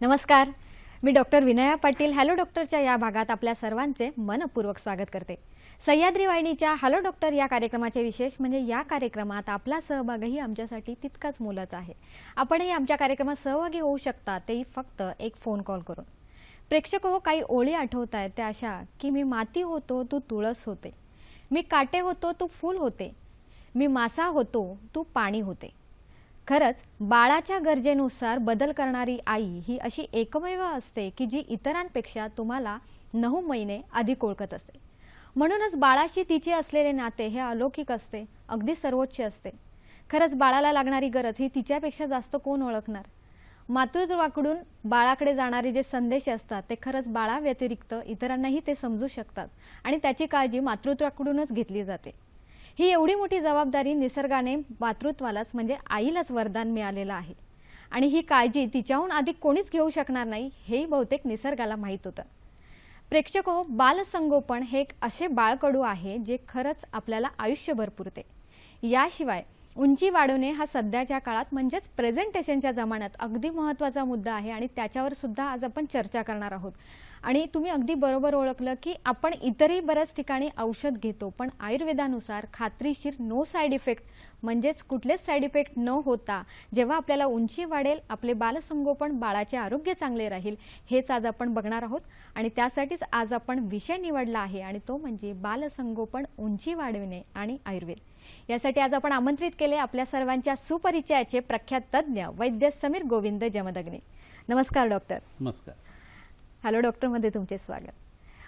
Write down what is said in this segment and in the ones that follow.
नमस्कार, मी doctor Vinaya Patil hello डॉक्टरच्या या भागात आपल्या सर्वांचे मनपूर्वक स्वागत करते। सह्याद्री वाहिनीच्या हॅलो डॉक्टर या कार्यक्रमाचे विशेष म्हणजे या कार्यक्रमात आपला सहभागही आमच्यासाठी तितकाच मोलाचा आहे। आपणही आमच्या कार्यक्रमात सहभागी होऊ शकता, तेही फक्त एक फोन कॉल करून। प्रेक्षक हो, काही ओळी आठवतायत त्या अशा की मी माती होतो तू तुळस होते, मी काटे होतो तू फूल होते, मी मासा होतो तू पाणी होते। खरंच बाळाच्या गरजेनुसार बदल करणारी आई ही अशी एकमेव असते की जी इतरांपेक्षा तुम्हाला 9 महिने अधिक ओळखत असते। म्हणूनच बाळाशी तिचे असलेले नाते हे अलौकिक असते, अगदी सर्वोच्च असते। खरंच बाळाला लागणारी गरज ही तिच्यापेक्षा जास्त कोण ओळखणार। मातृत्वाकडून बाळाकडे जाणारे जे संदेश असतात ते खरंच बाळाव्यतिरिक्त इतरांनाही ते समजू शकतात आणि त्याची काळजी मातृत्वाकडूनच घेतली जाते। ही एवढी मोठी जबाबदारी निसर्गाने मातृत्वालाच म्हणजे आईलाच वरदान मिळालेलं आहे आणि ही काळजी तिच्याहून अधिक कोणीच घेऊ शकणार नाही हेही बहुतेक निसर्गाला माहीत होतं। प्रेक्षक हो, बालसंगोपन हे एक असे बाळकडू आहे जे खरंच आपल्याला आयुष्यभर पुरते। याशिवाय उंची वाढवणे हा सध्याच्या काळात म्हणजेच प्रेझेंटेशनच्या जमान्यात अगदी महत्त्वाचा मुद्दा आहे आणि त्याच्यावर सुद्धा आज आपण चर्चा करणार आहोत। आणि तुम्ही अगदी बरोबर ओळखलं की आपण इतरही बऱ्याच ठिकाणी औषध घेतो, पण आयुर्वेदानुसार खात्रीशीर नो साइड इफेक्ट म्हणजेच कुठलेच साइड इफेक्ट न होता जेव्हा आपल्याला उंची वाढेल, आपले बालसंगोपन, बाळाचे आरोग्य चांगले राहील, हेच आज आपण बघणार आहोत। आणि त्यासाठीच आज आपण विषय निवडला आहे आणि तो म्हणजे बालसंगोपन, उंची वाढविणे आणि आयुर्वेद। यासाठी आज आपण आमंत्रित केले आपल्या सर्वांच्या सुपरिचयाचे प्रख्यात तज्ञ वैद्य समीर गोविंद जमदग्नी। नमस्कार डॉक्टर। नमस्कार। हॅलो डॉक्टर मध्ये तुमचे स्वागत।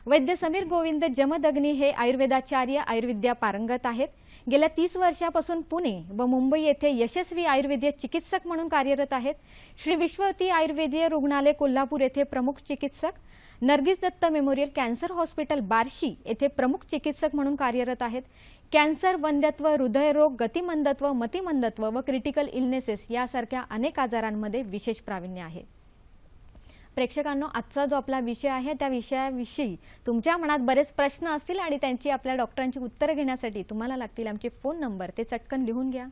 वैद्य समीर गोविंद जमदग्नी हे आयुर्वेदाचार्य, आयुर्विद्या पारंगत आहेत। गेल्या 30 वर्षापासून पुणे व मुंबई येथे यशस्वी आयुर्वेदीय चिकित्सक म्हणून कार्यरत आहेत। श्री विश्ववती आयुर्वेदीय रुग्णालय कोल्हापूर येथे प्रमुख चिकित्सक, Nargis Dutt memorial cancer hospital Barshi येथे प्रमुख चिकित्सक म्हणून कार्यरत आहेत। कॅन्सर, वंध्यत्व, हृदयरोग, गतिमंदत्व, मतिमंदत्व व क्रिटिकल इलनेसेस यासारख्या अनेक आजारांमध्ये विशेष प्रावीण्य आहे। प्रेक्षकांनो, आजचा जो आपला विषय आहे त्या विषयाविषयी तुमच्या मनात बरेच प्रश्न असतील आणि त्यांची आपल्या डॉक्टरांची उत्तरे घेण्यासाठी तुम्हाला लागतील आमचे फोन नंबर, ते चटकन लिहून घ्या।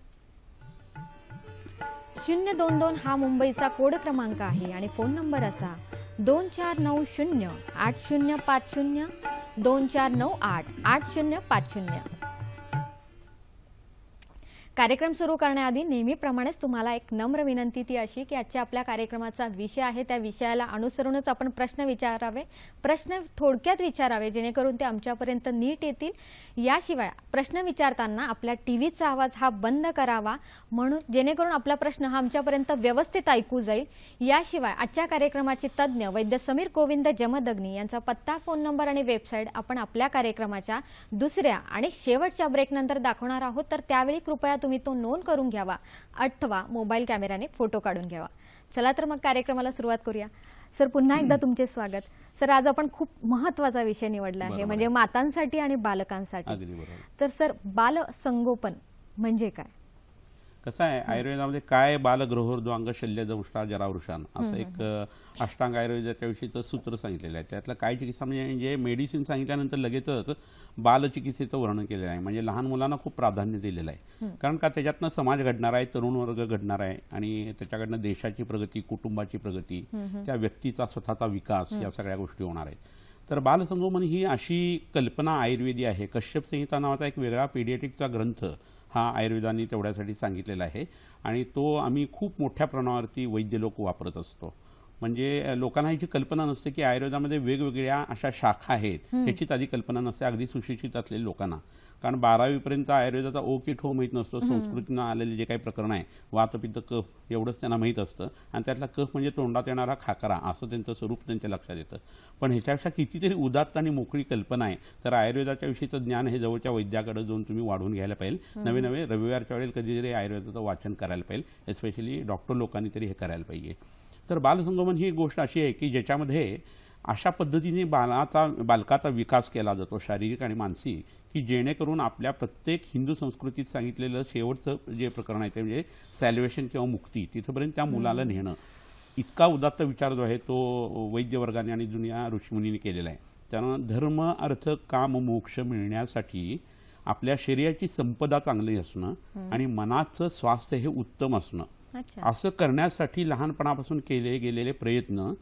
022 हा मुंबईचा कोड क्रमांक आहे आणि फोन नंबर असा 24908050 24988050। कार्यक्रम सुरू करण्याआधी नेहमीप्रमाणेच तुम्हाला एक नम्र विनंती ती अशी की आजच्या आपल्या कार्यक्रमाचा विषय आहे त्या विषयाला अनुसरूनच आपण प्रश्न विचारावे, प्रश्न थोडक्यात विचारावे जेणेकरून ते आमच्यापर्यंत नीट येतील। याशिवाय प्रश्न विचारताना आपल्या टीव्हीचा आवाज हा बंद करावा, म्हणून जेणेकरून आपला प्रश्न हा आमच्यापर्यंत व्यवस्थित ऐकू जाईल। याशिवाय आजच्या कार्यक्रमाचे तज्ञ वैद्य समीर गोविंद जमदग्नी यांचा पत्ता, फोन नंबर आणि वेबसाईट आपण आपल्या कार्यक्रमाच्या दुसऱ्या आणि शेवटच्या ब्रेकनंतर दाखवणार आहोत, तर त्यावेळी कृपया तुम्ही तो नोंद करून घ्यावा अथवा मोबाईल कॅमेराने फोटो काढून घ्यावा। चला तर मग कार्यक्रमाला सुरुवात करूया। सर, पुन्हा एकदा तुमचे स्वागत। सर, आज आपण खूप महत्त्वाचा विषय निवडला आहे, म्हणजे मातांसाठी आणि बालकांसाठी। तर सर, बालसंगोपन म्हणजे काय? कसं आहे, आयुर्वेदामध्ये काय बालगृहोर्ध्वांग शल्यदंष्टा जरावृषान असं एक अष्टांग आयुर्वेदाच्या विषयीचं सूत्र सांगितलेलं आहे। त्यातलं काय चिकित्सा म्हणजे मेडिसिन सांगितल्यानंतर लगेचच बालचिकित्सेचं वर्णन केलेलं आहे, म्हणजे लहान मुलांना खूप प्राधान्य दिलेलं आहे। कारण का त्याच्यातनं समाज घडणार आहे, तरुण वर्ग घडणार आहे आणि त्याच्याकडनं देशाची प्रगती, कुटुंबाची प्रगती, त्या व्यक्तीचा स्वतःचा विकास या सगळ्या गोष्टी होणार आहेत। तर बालसंगोपन ही अशी कल्पना आयुर्वेदी आहे। कश्यप संहिता नावाचा एक वेगळा पीडियाट्रिकचा ग्रंथ हा आयुर्वेदाने तेवढ्यासाठी सांगितलेला आहे आणि तो आम्ही खूप मोठ्या प्रमाणावरती वैद्य लोक वापरत असतो। म्हणजे लोकांना ह्याची कल्पना नसते की आयुर्वेदामध्ये वेगवेगळ्या अशा शाखा आहेत, ह्याचीच आधी कल्पना नसते अगदी सुशिक्षित असलेल्या लोकांना। कारण 12वी पर्यंत आयुर्वेदाचा ओ की ठो माहीत नसतो, संस्कृतीनं आलेले जे काही प्रकरण आहे, वात, पित्त, कफ एवढंच त्यांना माहीत असतं आणि त्यातला कफ म्हणजे तोंडात येणारा खाकरा असं त्यांचं स्वरूप त्यांच्या लक्षात येतं। पण ह्याच्यापेक्षा कितीतरी उदात्त आणि मोकळी कल्पना आहे। तर आयुर्वेदाच्या विषयीचं ज्ञान हे जवळच्या वैद्याकडे जाऊन तुम्ही वाढवून घ्यायला पाहिजे। नवे नवे रविवारच्या वेळेला कधीतरी आयुर्वेदाचं वाचन करायला पाहिजे, एस्पेशली डॉक्टर लोकांनी तरी हे करायला पाहिजे। तर बालसंगोपन ही गोष्ट अशी आहे की ज्याच्यामध्ये अशा पद्धतीने बालकाचा विकास केला जातो, शारीरिक आणि मानसिक, की जेणेकरून आपल्या प्रत्येक हिंदू संस्कृतीत सांगितलेलं शेवटचं जे प्रकरण आहे ते म्हणजे सॅल्वेशन किंवा मुक्ती, तिथपर्यंत त्या मुलाला नेणं। इतका उदात्त विचार जो आहे तो वैद्यवर्गाने आणि जुन्या ऋषीमुनींनी केलेला आहे। त्यानं धर्म, अर्थ, काम, मोक्ष मिळण्यासाठी आपल्या शरीराची संपदा चांगली असणं आणि मनाचं स्वास्थ्य हे उत्तम असणं अच्छा. असं करण्यासाठी लहानपणापासून केले गेलेले प्रयत्न,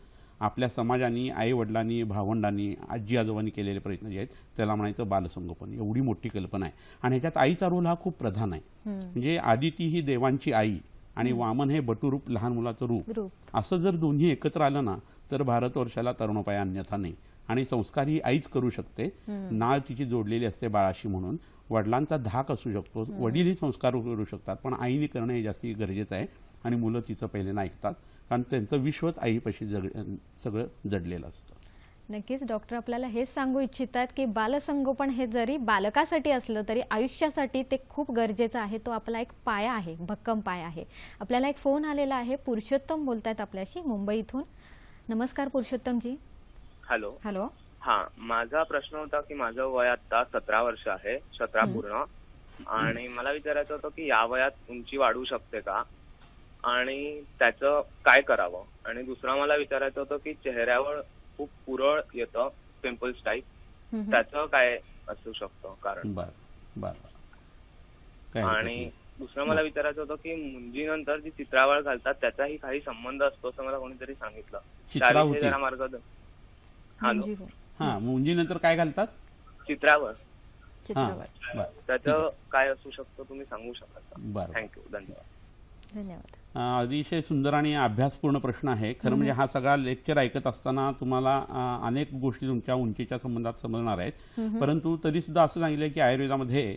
आपल्या समाजाने, आई वडिलांनी, भावंडांनी, आजी आजोबांनी केलेले प्रयत्न जे आहेत त्याला म्हणायचं बालसंगोपन. एवढी मोठी कल्पना आहे आणि ह्याच्यात आईचा रोल हा खूप प्रधान आहे. म्हणजे आदिती ही देवांची आई आणि वामन हे बटुरूप, लहान मुलाचं रूप. असं जर दोन्ही एकत्र आलं ना तर भारतवर्षाला तरुणोपाय अन्यथा नाही. आणि संस्कार ही आईच करू शकते. नाळ तिची जोडलेली असते बाळाशी म्हणून. वडिलांचा धाक असू शकतो, वडीलही संस्कार करू शकतात, पण आईने करणं हे जास्ती गरजेचं आहे. आणि मुलं तिचं पहिल्यांदा ऐकतात कारण त्यांचं विश्वच आईपाशी सगळं जडलेलं असतं. नक्कीच डॉक्टर आपल्याला हेच सांगू इच्छितात की बालसंगोपन हे जरी बालकासाठी असलं तरी आयुष्यासाठी ते खूप गरजेचं आहे. तो आपला एक पाया आहे, भक्कम पाया आहे. आपल्याला एक फोन आलेला आहे. पुरुषोत्तम बोलतायत आपल्याशी मुंबई इथून. नमस्कार पुरुषोत्तमजी. हॅलो. हॅलो. हा, माझा प्रश्न होता की माझं वय आता 17 वर्ष आहे, 17 पूर्ण. आणि मला विचारायचं होतं की या वयात उंची वाढू शकते का आणि त्याचं काय करावं. आणि दुसरा मला विचारायचं होतं की चेहऱ्यावर खूप पुरळ येतं, पिंपल्स टाईप, त्याचं काय असू शकतं कारण. आणि दुसरं मला विचारायचं होतं की मुंजीनंतर जी चित्रावळ घालतात त्याचाही काही संबंध असतो असं मला कोणीतरी सांगितलं. त्याविषयी जरा मार्गदर्शन. हा, मुंजीनंतर काय घालतात? चित्रावळ. त्याचं बरं. काय असू शकतं तुम्ही सांगू शकाल? बरं. थँक्यू, धन्यवाद. धन्यवाद. अतिशय सुंदर आणि अभ्यासपूर्ण प्रश्न आहे. खरं म्हणजे हा सगळा लेक्चर ऐकत असताना तुम्हाला अनेक गोष्टी तुमच्या उंचीच्या संबंधात समजणार आहेत. परंतु तरी सुद्धा असं सांगितलं की आयुर्वेदामध्ये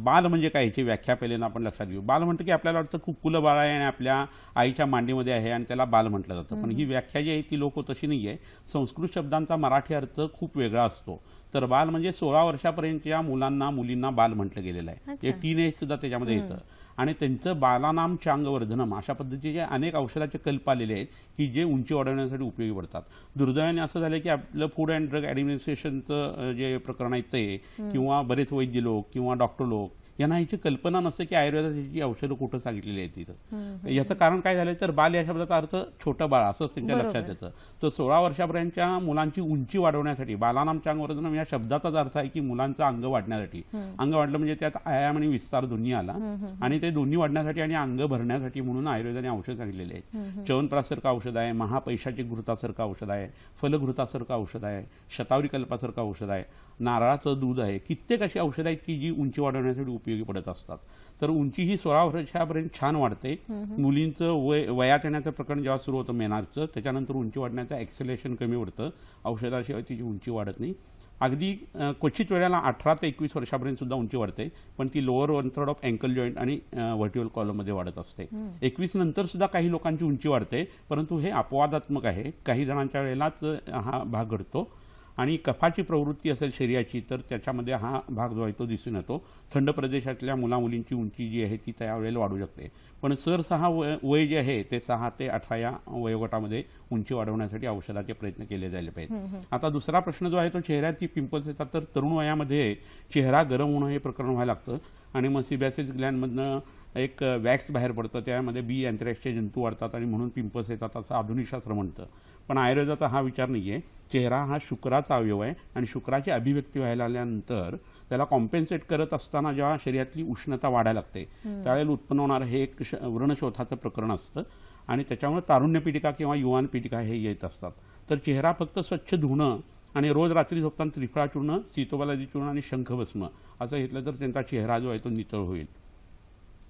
बाल म्हणजे काय याची व्याख्या पहिल्यांदा आपण लक्षात घेऊ. बाल म्हणतं की आपल्याला वाटतं कुकुलं बाळ आहे आणि आपल्या आईच्या मांडीमध्ये आहे आणि त्याला बाल म्हटलं जातं. पण ही व्याख्या जी आहे ती लोक तशी नाही आहे. संस्कृत शब्दांचा मराठी अर्थ खूप वेगळा असतो. तर बाल म्हणजे 16 वर्षापर्यंतच्या मुलांना मुलींना बाल म्हटलं गेलेलं आहे. जे टीनेज सुद्धा त्याच्यामध्ये येतं. आणि त्यांचं बालानाम चांगवर्धनम अशा पद्धतीचे अनेक औषधाचे कल्प आलेले आहेत की जे उंची वाढवण्यासाठी उपयोगी पडतात. दुर्दैवाने असं झालं की आपलं फूड अँड ड्रग ॲडमिनिस्ट्रेशनचं जे प्रकरण आहे ते किंवा बरेच वैद्य लोक किंवा डॉक्टर लोक यांना ह्याची कल्पना नसते की आयुर्वेदाची औषधं कुठं सांगितलेली आहेत तिथं. याचं कारण काय झालं तर बाल या शब्दाचा अर्थ छोटं बाळ असंच त्यांच्या लक्षात येतं. तर 16 वर्षापर्यंतच्या मुलांची उंची वाढवण्यासाठी बालानाम चांगवर्धनम या शब्दाचाच अर्थ आहे की मुलांचं अंग वाढण्यासाठी. अंग वाढलं म्हणजे त्यात आयाम आणि विस्तार दोन्ही आला आणि ते दोन्ही वाढण्यासाठी आणि अंग भरण्यासाठी म्हणून आयुर्वेदाने औषध सांगितलेले आहेत. च्यवनप्रासारखं औषध आहे, महापैशाचिक घृतासारखं औषध आहे, फलघृतासारखं औषध आहे, शतावरी कल्पासारखं औषध आहे, नारळाचं दूध आहे. कित्येक अशी औषधं आहेत की जी उंची वाढवण्यासाठी उपयोगी पडत असतात. तर उंची ही 16 वर्षापर्यंत छान वाढते. मुलींचं वयात येण्याचं प्रकरण जेव्हा सुरू होतं मेनार्सचं, त्याच्यानंतर उंची वाढण्याचं ॲक्सेलरेशन कमी होतं. औषधाशिवाय तिची उंची वाढत नाही. अगदी क्वचित वेळेला 18 ते 21 वर्षापर्यंत सुद्धा उंची वाढते, पण ती lower one third of ankle joint आणि व्हर्टिकल कॉलममध्ये वाढत असते. 21 नंतर सुद्धा काही लोकांची उंची वाढते, परंतु हे अपवादात्मक आहे. काही जणांच्या वेळेलाच हा भाग घडतो. आणि कफाची प्रवृत्ती असेल शरीराची तर त्याच्यामध्ये हा भाग जो आहे तो दिसून येतो. थंड प्रदेशातल्या मुलामुलींची उंची जी आहे ती त्यावेळेला वाढू शकते. पण सरसहा वय जे आहे ते 6 ते 18 या वयोगटामध्ये उंची वाढवण्यासाठी औषधाचे प्रयत्न केले जायला पाहिजे. आता दुसरा प्रश्न जो आहे तो चेहऱ्याची पिंपल्स येतात. तर तरुण वयामध्ये चेहरा गरम होणं हे प्रकरण व्हायला लागतं आणि मग सिबॅसिस ग्लॅन्डमधनं एक वॅक्स बाहेर पडतं. त्यामध्ये बी अँथ्रॅक्सचे जंतू वाढतात आणि म्हणून पिंपल्स येतात असं आधुनिक शास्त्र म्हणतं. पण आयुर्वेदाचा हा विचार नाही आहे. चेहरा हा शुक्राचा अवयव आहे आणि शुक्राची अभिव्यक्ती व्हायला आल्यानंतर त्याला कॉम्पेन्सेट करत असताना जेव्हा शरीरातली उष्णता वाढायला लागते त्यावेळेला उत्पन्न होणारं हे एक व्रणशोथाचं प्रकरण असतं आणि त्याच्यामुळे तारुण्यपीडिका किंवा युवान पीडिका हे येत असतात. तर चेहरा फक्त स्वच्छ धुणं आणि रोज रात्री झोपताना त्रिफळा चूर्ण, सीतोबालादी चूर्ण आणि शंख भस्म असं घेतलं तर त्यांचा चेहरा जो आहे तो नितळ होईल.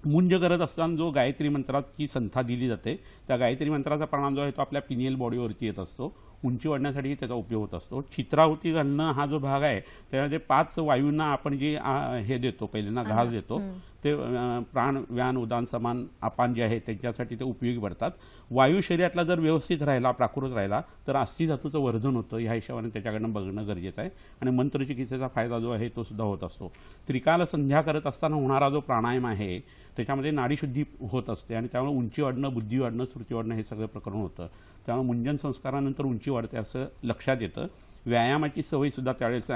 मुंज करत असताना जो गायत्री मंत्राची संथा दिली जाते त्या गायत्री मंत्राचा परिणाम जो आहे तो आपल्या पिनियल बॉडीवरती येत असतो. उंची वाढण्यासाठी त्याचा उपयोग होत असतो. चित्रावती घालणं हा जो भाग आहे त्यामध्ये 5 वायूंना आपण जे हे देतो पहिल्यांदा घास देतो ते प्राण व्यान उदान समान अपान जे आहे त्यांच्यासाठी ते उपयोगी पडतात. वायू शरीरातला जर व्यवस्थित राहिला प्राकृत राहिला तर अस्थिधातूचं वर्धन होतं. ह्या हिशोबाने त्याच्याकडनं बघणं गरजेचं आहे आणि मंत्रचिकित्सेचा फायदा जो आहे तो सुद्धा होत असतो. त्रिकाल संध्या करत असताना होणारा जो प्राणायाम आहे त्याच्यामध्ये नाडीशुद्धी होत असते आणि त्यामुळे उंची वाढणं, बुद्धी वाढणं, स्मृती वाढणं हे सगळं प्रकरण होतं. त्यामुळे मुंजन संस्कारानंतर उंची वाढते असं लक्षात येतं. व्यायामाची सवय सुद्धा त्यावेळेस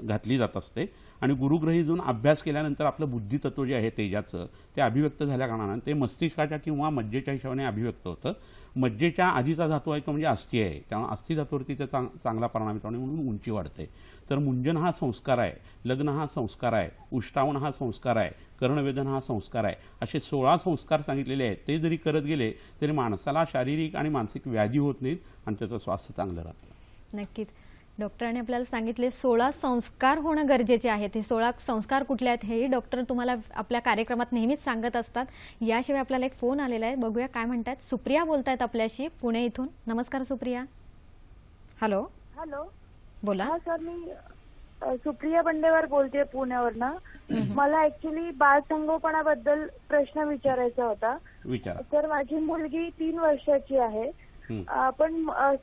घातली जात असते आणि गुरुग्रही जाऊन अभ्यास केल्यानंतर आपलं बुद्धितत्व जे आहे तेजाचं ते अभिव्यक्त झाल्या कारणानं ते मस्तिष्काच्या किंवा मज्जेच्या हिशोबाने अभिव्यक्त होतं. मज्जेच्या आधीचा धातू आहे तो म्हणजे अस्थी आहे, त्यामुळे अस्थी धातूवरती त्याचा चांगला परिणाम येतो आणि म्हणून उंची वाढते. तर मुंजन हा संस्कार आहे, लग्न हा संस्कार आहे, उष्टावण हा संस्कार आहे, कर्णवेदन हा संस्कार आहे, असे 16 संस्कार सांगितलेले आहेत. ते जरी करत गेले तरी माणसाला शारीरिक आणि मानसिक व्याधी होत नाहीत आणि त्याचं स्वास्थ्य चांगलं राहतं. नक्कीच. डॉक्टरांनी आपल्याला सांगितले 16 संस्कार होणं गरजेचे आहे. हे 16 संस्कार कुठले आहेत हेही डॉक्टर तुम्हाला आपल्या कार्यक्रमात नेहमीच सांगत असतात. याशिवाय आपल्याला एक फोन आलेला आहे, बघूया काय म्हणतात. सुप्रिया बोलतायत आपल्याशी पुणे इथून. नमस्कार सुप्रिया. हॅलो. हॅलो. बोला. हा सर, मी सुप्रिया बंडेवार बोलतेय पुण्यावरनं. मला ऍक्च्युली बालसंगोपनाबद्दल प्रश्न विचारायचा होता. विचारा. तर माझी मुलगी 3 वर्षाची आहे. पण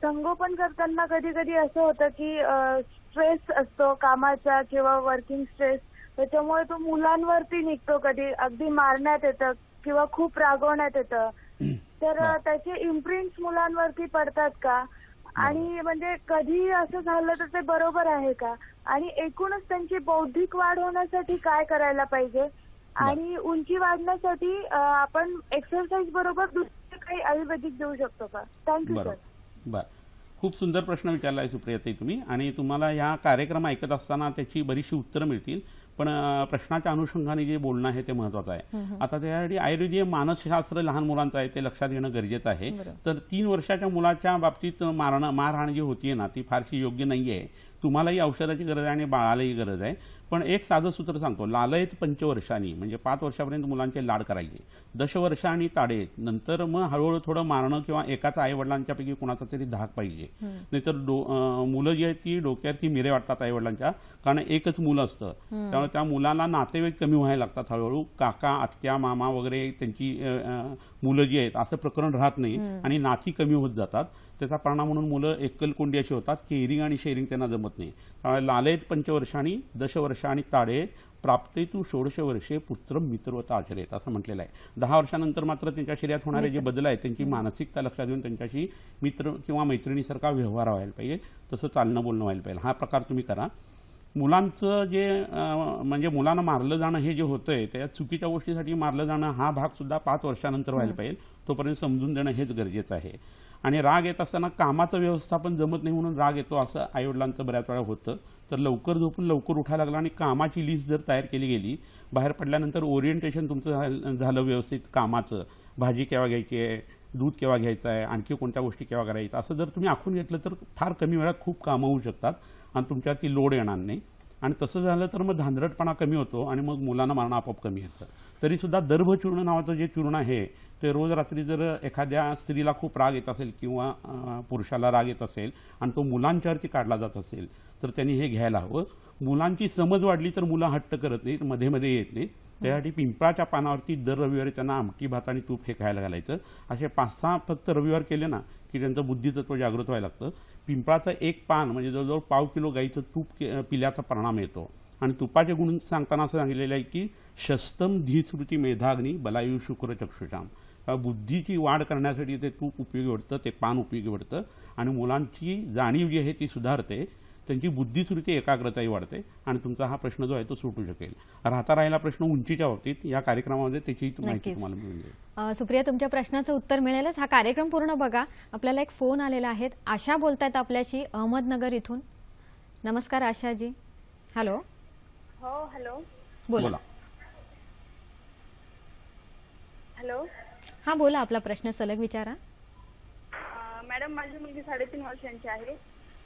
संगोपन करताना कधी कधी असं होतं की स्ट्रेस असतो कामाचा किंवा वर्किंग स्ट्रेस, त्याच्यामुळे तो मुलांवरती निघतो. कधी अगदी मारण्यात येतं किंवा खूप रागवण्यात येतं. तर त्याचे इम्प्रिंट्स मुलांवरती पडतात का? आणि म्हणजे कधी असं झालं तर ते बरोबर आहे का? आणि एकूणच त्यांची बौद्धिक वाढ होण्यासाठी काय करायला पाहिजे? आणि उंची वाढण्यासाठी आपण एक्सरसाइज बरोबर दुसरे काही आयुर्वेदिक देऊ शकतो का? Thank you sir. बरं, खूप सुंदर प्रश्न विचारला आहे सुप्रियाताई तुम्ही. आणि तुम्हाला या कार्यक्रम ऐकत असताना त्याची बरीचशी उत्तरं मिळतील, पण प्रश्नाच्या अनुषंगाने जे बोलणं आहे ते महत्वाचं आहे. आता त्यासाठी आयुर्वेदीय मानसशास्त्र लहान मुलांचं आहे ते लक्षात घेणं गरजेचं आहे. तर 3 वर्षाच्या मुलाच्या बाबतीत मारहाण जी होतीये ना ती फारशी योग्य नाहीये. तुम्हालाही औषधाची गरज आहे आणि बाळालाही गरज आहे. पण एक साधं सूत्र सांगतो, लालयत पंचवर्षांनी म्हणजे 5 वर्षापर्यंत मुलांचे लाड करायचे, 10 वर्षांनी ताडेत, नंतर मग हळूहळू थोडं मारणं किंवा एकाच आई वडिलांच्यापैकी कुणाचा तरी धाक पाहिजे. नाहीतर मुलं जी आहेत ती डोक्यावरती मिरे वाटतात आई वडिलांच्या, कारण एकच मुलं असतं. त्यामुळे त्या मुलाला नातेवाईक कमी व्हायला लागतात हळूहळू. काका आत्या मामा वगैरे त्यांची मुलं जी आहेत असं प्रकरण राहत नाही आणि नाती कमी होत जातात. त्याचा परिणाम म्हणून मुलं एकलकोंडी अशी होतात, केअरिंग आणि शेअरिंग त्यांना जमत नाही. त्यामुळे लालयत पंचवर्षांनी 10 वर्षांनी ताडेत प्राप्तेतु 16 वर्षे पुत्र मित्रवत आचरेत असं म्हटलेलं आहे. 10 वर्षानंतर मात्र त्यांच्या शरीरात होणारे जे बदल आहेत त्यांची मानसिकता लक्षात घेऊन त्यांच्याशी मित्र किंवा मैत्रिणीसारखा व्यवहार व्हायला पाहिजे, तसं चालणं बोलणं व्हायला पाहिजे. हा प्रकार तुम्ही करा. मुलांचं जे म्हणजे मुलांना मारलं जाणं हे जे होतंय त्या चुकीच्या गोष्टीसाठी मारलं जाणं हा भाग सुद्धा 5 वर्षानंतर व्हायला पाहिजे. तोपर्यंत समजून देणं हेच गरजेचं आहे. आणि राग येत असताना कामाचं व्यवस्थापन जमत नाही म्हणून राग येतो असं आईवडिलांचं बऱ्याच वेळा होतं. तर लवकर झोपून लवकर उठायला लागलं आणि कामाची लिस्ट जर तयार केली गेली, बाहेर पडल्यानंतर ओरिएंटेशन तुमचं झालं व्यवस्थित कामाचं, भाजी केव्हा घ्यायची आहे, दूध केव्हा घ्यायचं आहे, आणखी कोणत्या गोष्टी केव्हा करायच्या, असं जर तुम्ही आखून घेतलं तर फार कमी वेळात खूप कामं होऊ शकतात आणि तुमच्यावरती लोड येणार नाही. आणि तसं झालं तर मग धांदरटपणा कमी होतो आणि मग मुलांना मारणं आपोआप कमी येतं. तरीसुद्धा दर्भचूर्ण नावाचं जे चूर्ण आहे ते रोज रात्री जर एखाद्या स्त्रीला खूप राग येत असेल किंवा पुरुषाला राग येत असेल आणि तो मुलांच्यावरती काढला जात असेल तर त्यांनी हे घ्यायला हवं. मुलांची समज वाढली तर मुलं हट्ट करत नाहीत, मध्ये मध्ये येत नाहीत. त्यासाठी पिंपळाच्या पानावरती दर रविवारी त्यांना आमटी भात आणि तूप हे खायला घालायचं. असे 5-6 फक्त रविवार केले ना की त्यांचं बुद्धितत्व जागृत व्हायला लागतं. पिंपळाचं एक पान म्हणजे जवळजवळ पाव किलो गाईचं तूप पिल्याचा परिणाम येतो. आणि तुपाचे गुण सांगताना असं सांगितलेलं आहे की शस्तम धीस्मृती मेधाग्नी बलायु शुक्र चक्षुषाम. बुद्धीची वाढ करण्यासाठी ते तूप उपयोगी पडतं, ते पान उपयोगी पडतं आणि मुलांची जाणीव जी आहे ती सुधारते, त्यांची बुद्धिस्मृती एकाग्रताही वाढते आणि तुमचा हा प्रश्न जो आहे तो सुटू शकेल. राहिला प्रश्न उंचीच्या बाबतीत या कार्यक्रमामध्ये त्याची माहिती तुम्हाला मिळून जाईल. सुप्रिया, तुमच्या प्रश्नाचं उत्तर मिळेलच. हा कार्यक्रम पूर्ण बघा. आपल्याला एक फोन आलेला आहे. आशा बोलतायत आपल्याशी अहमदनगर इथून. नमस्कार आशाजी. हॅलो. हो. हॅलो. बोला. हॅलो. हा बोला, आपला प्रश्न सलग विचारा. मॅडम, माझी मुलगी 3.5 वर्षांची आहे,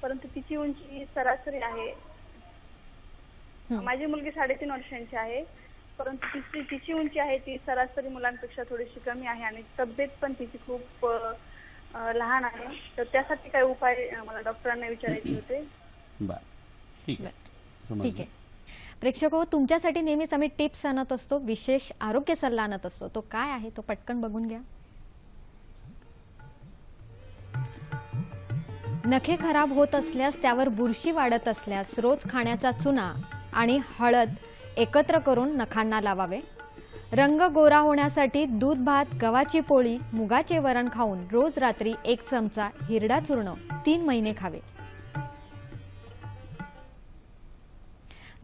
परंतु तिची उंची सरासरी आहे. माझी मुलगी 3.5 वर्षांची आहे, परंतु तिची उंची आहे ती सरासरी मुलांपेक्षा थोडीशी कमी आहे आणि तब्येत पण तिची खूप लहान आहे. तर त्यासाठी काय उपाय मला डॉक्टरांना विचारायचे होते. ठीक आहे. प्रेक्षक हो, तुमच्यासाठी नेहमीच आम्ही टिप्स आणत असतो, विशेष आरोग्य सल्ला आणत असतो. तो काय आहे तो पटकन बघून घ्या. नखे खराब होत असल्यास, त्यावर बुरशी वाढत असल्यास रोज खाण्याचा चुना आणि हळद एकत्र करून नखांना लावावे. रंग गोरा होण्यासाठी दूध भात, गव्हाची पोळी, मुगाचे वरण खाऊन रोज रात्री 1 चमचा हिरडा चूर्ण 3 महिने खावे.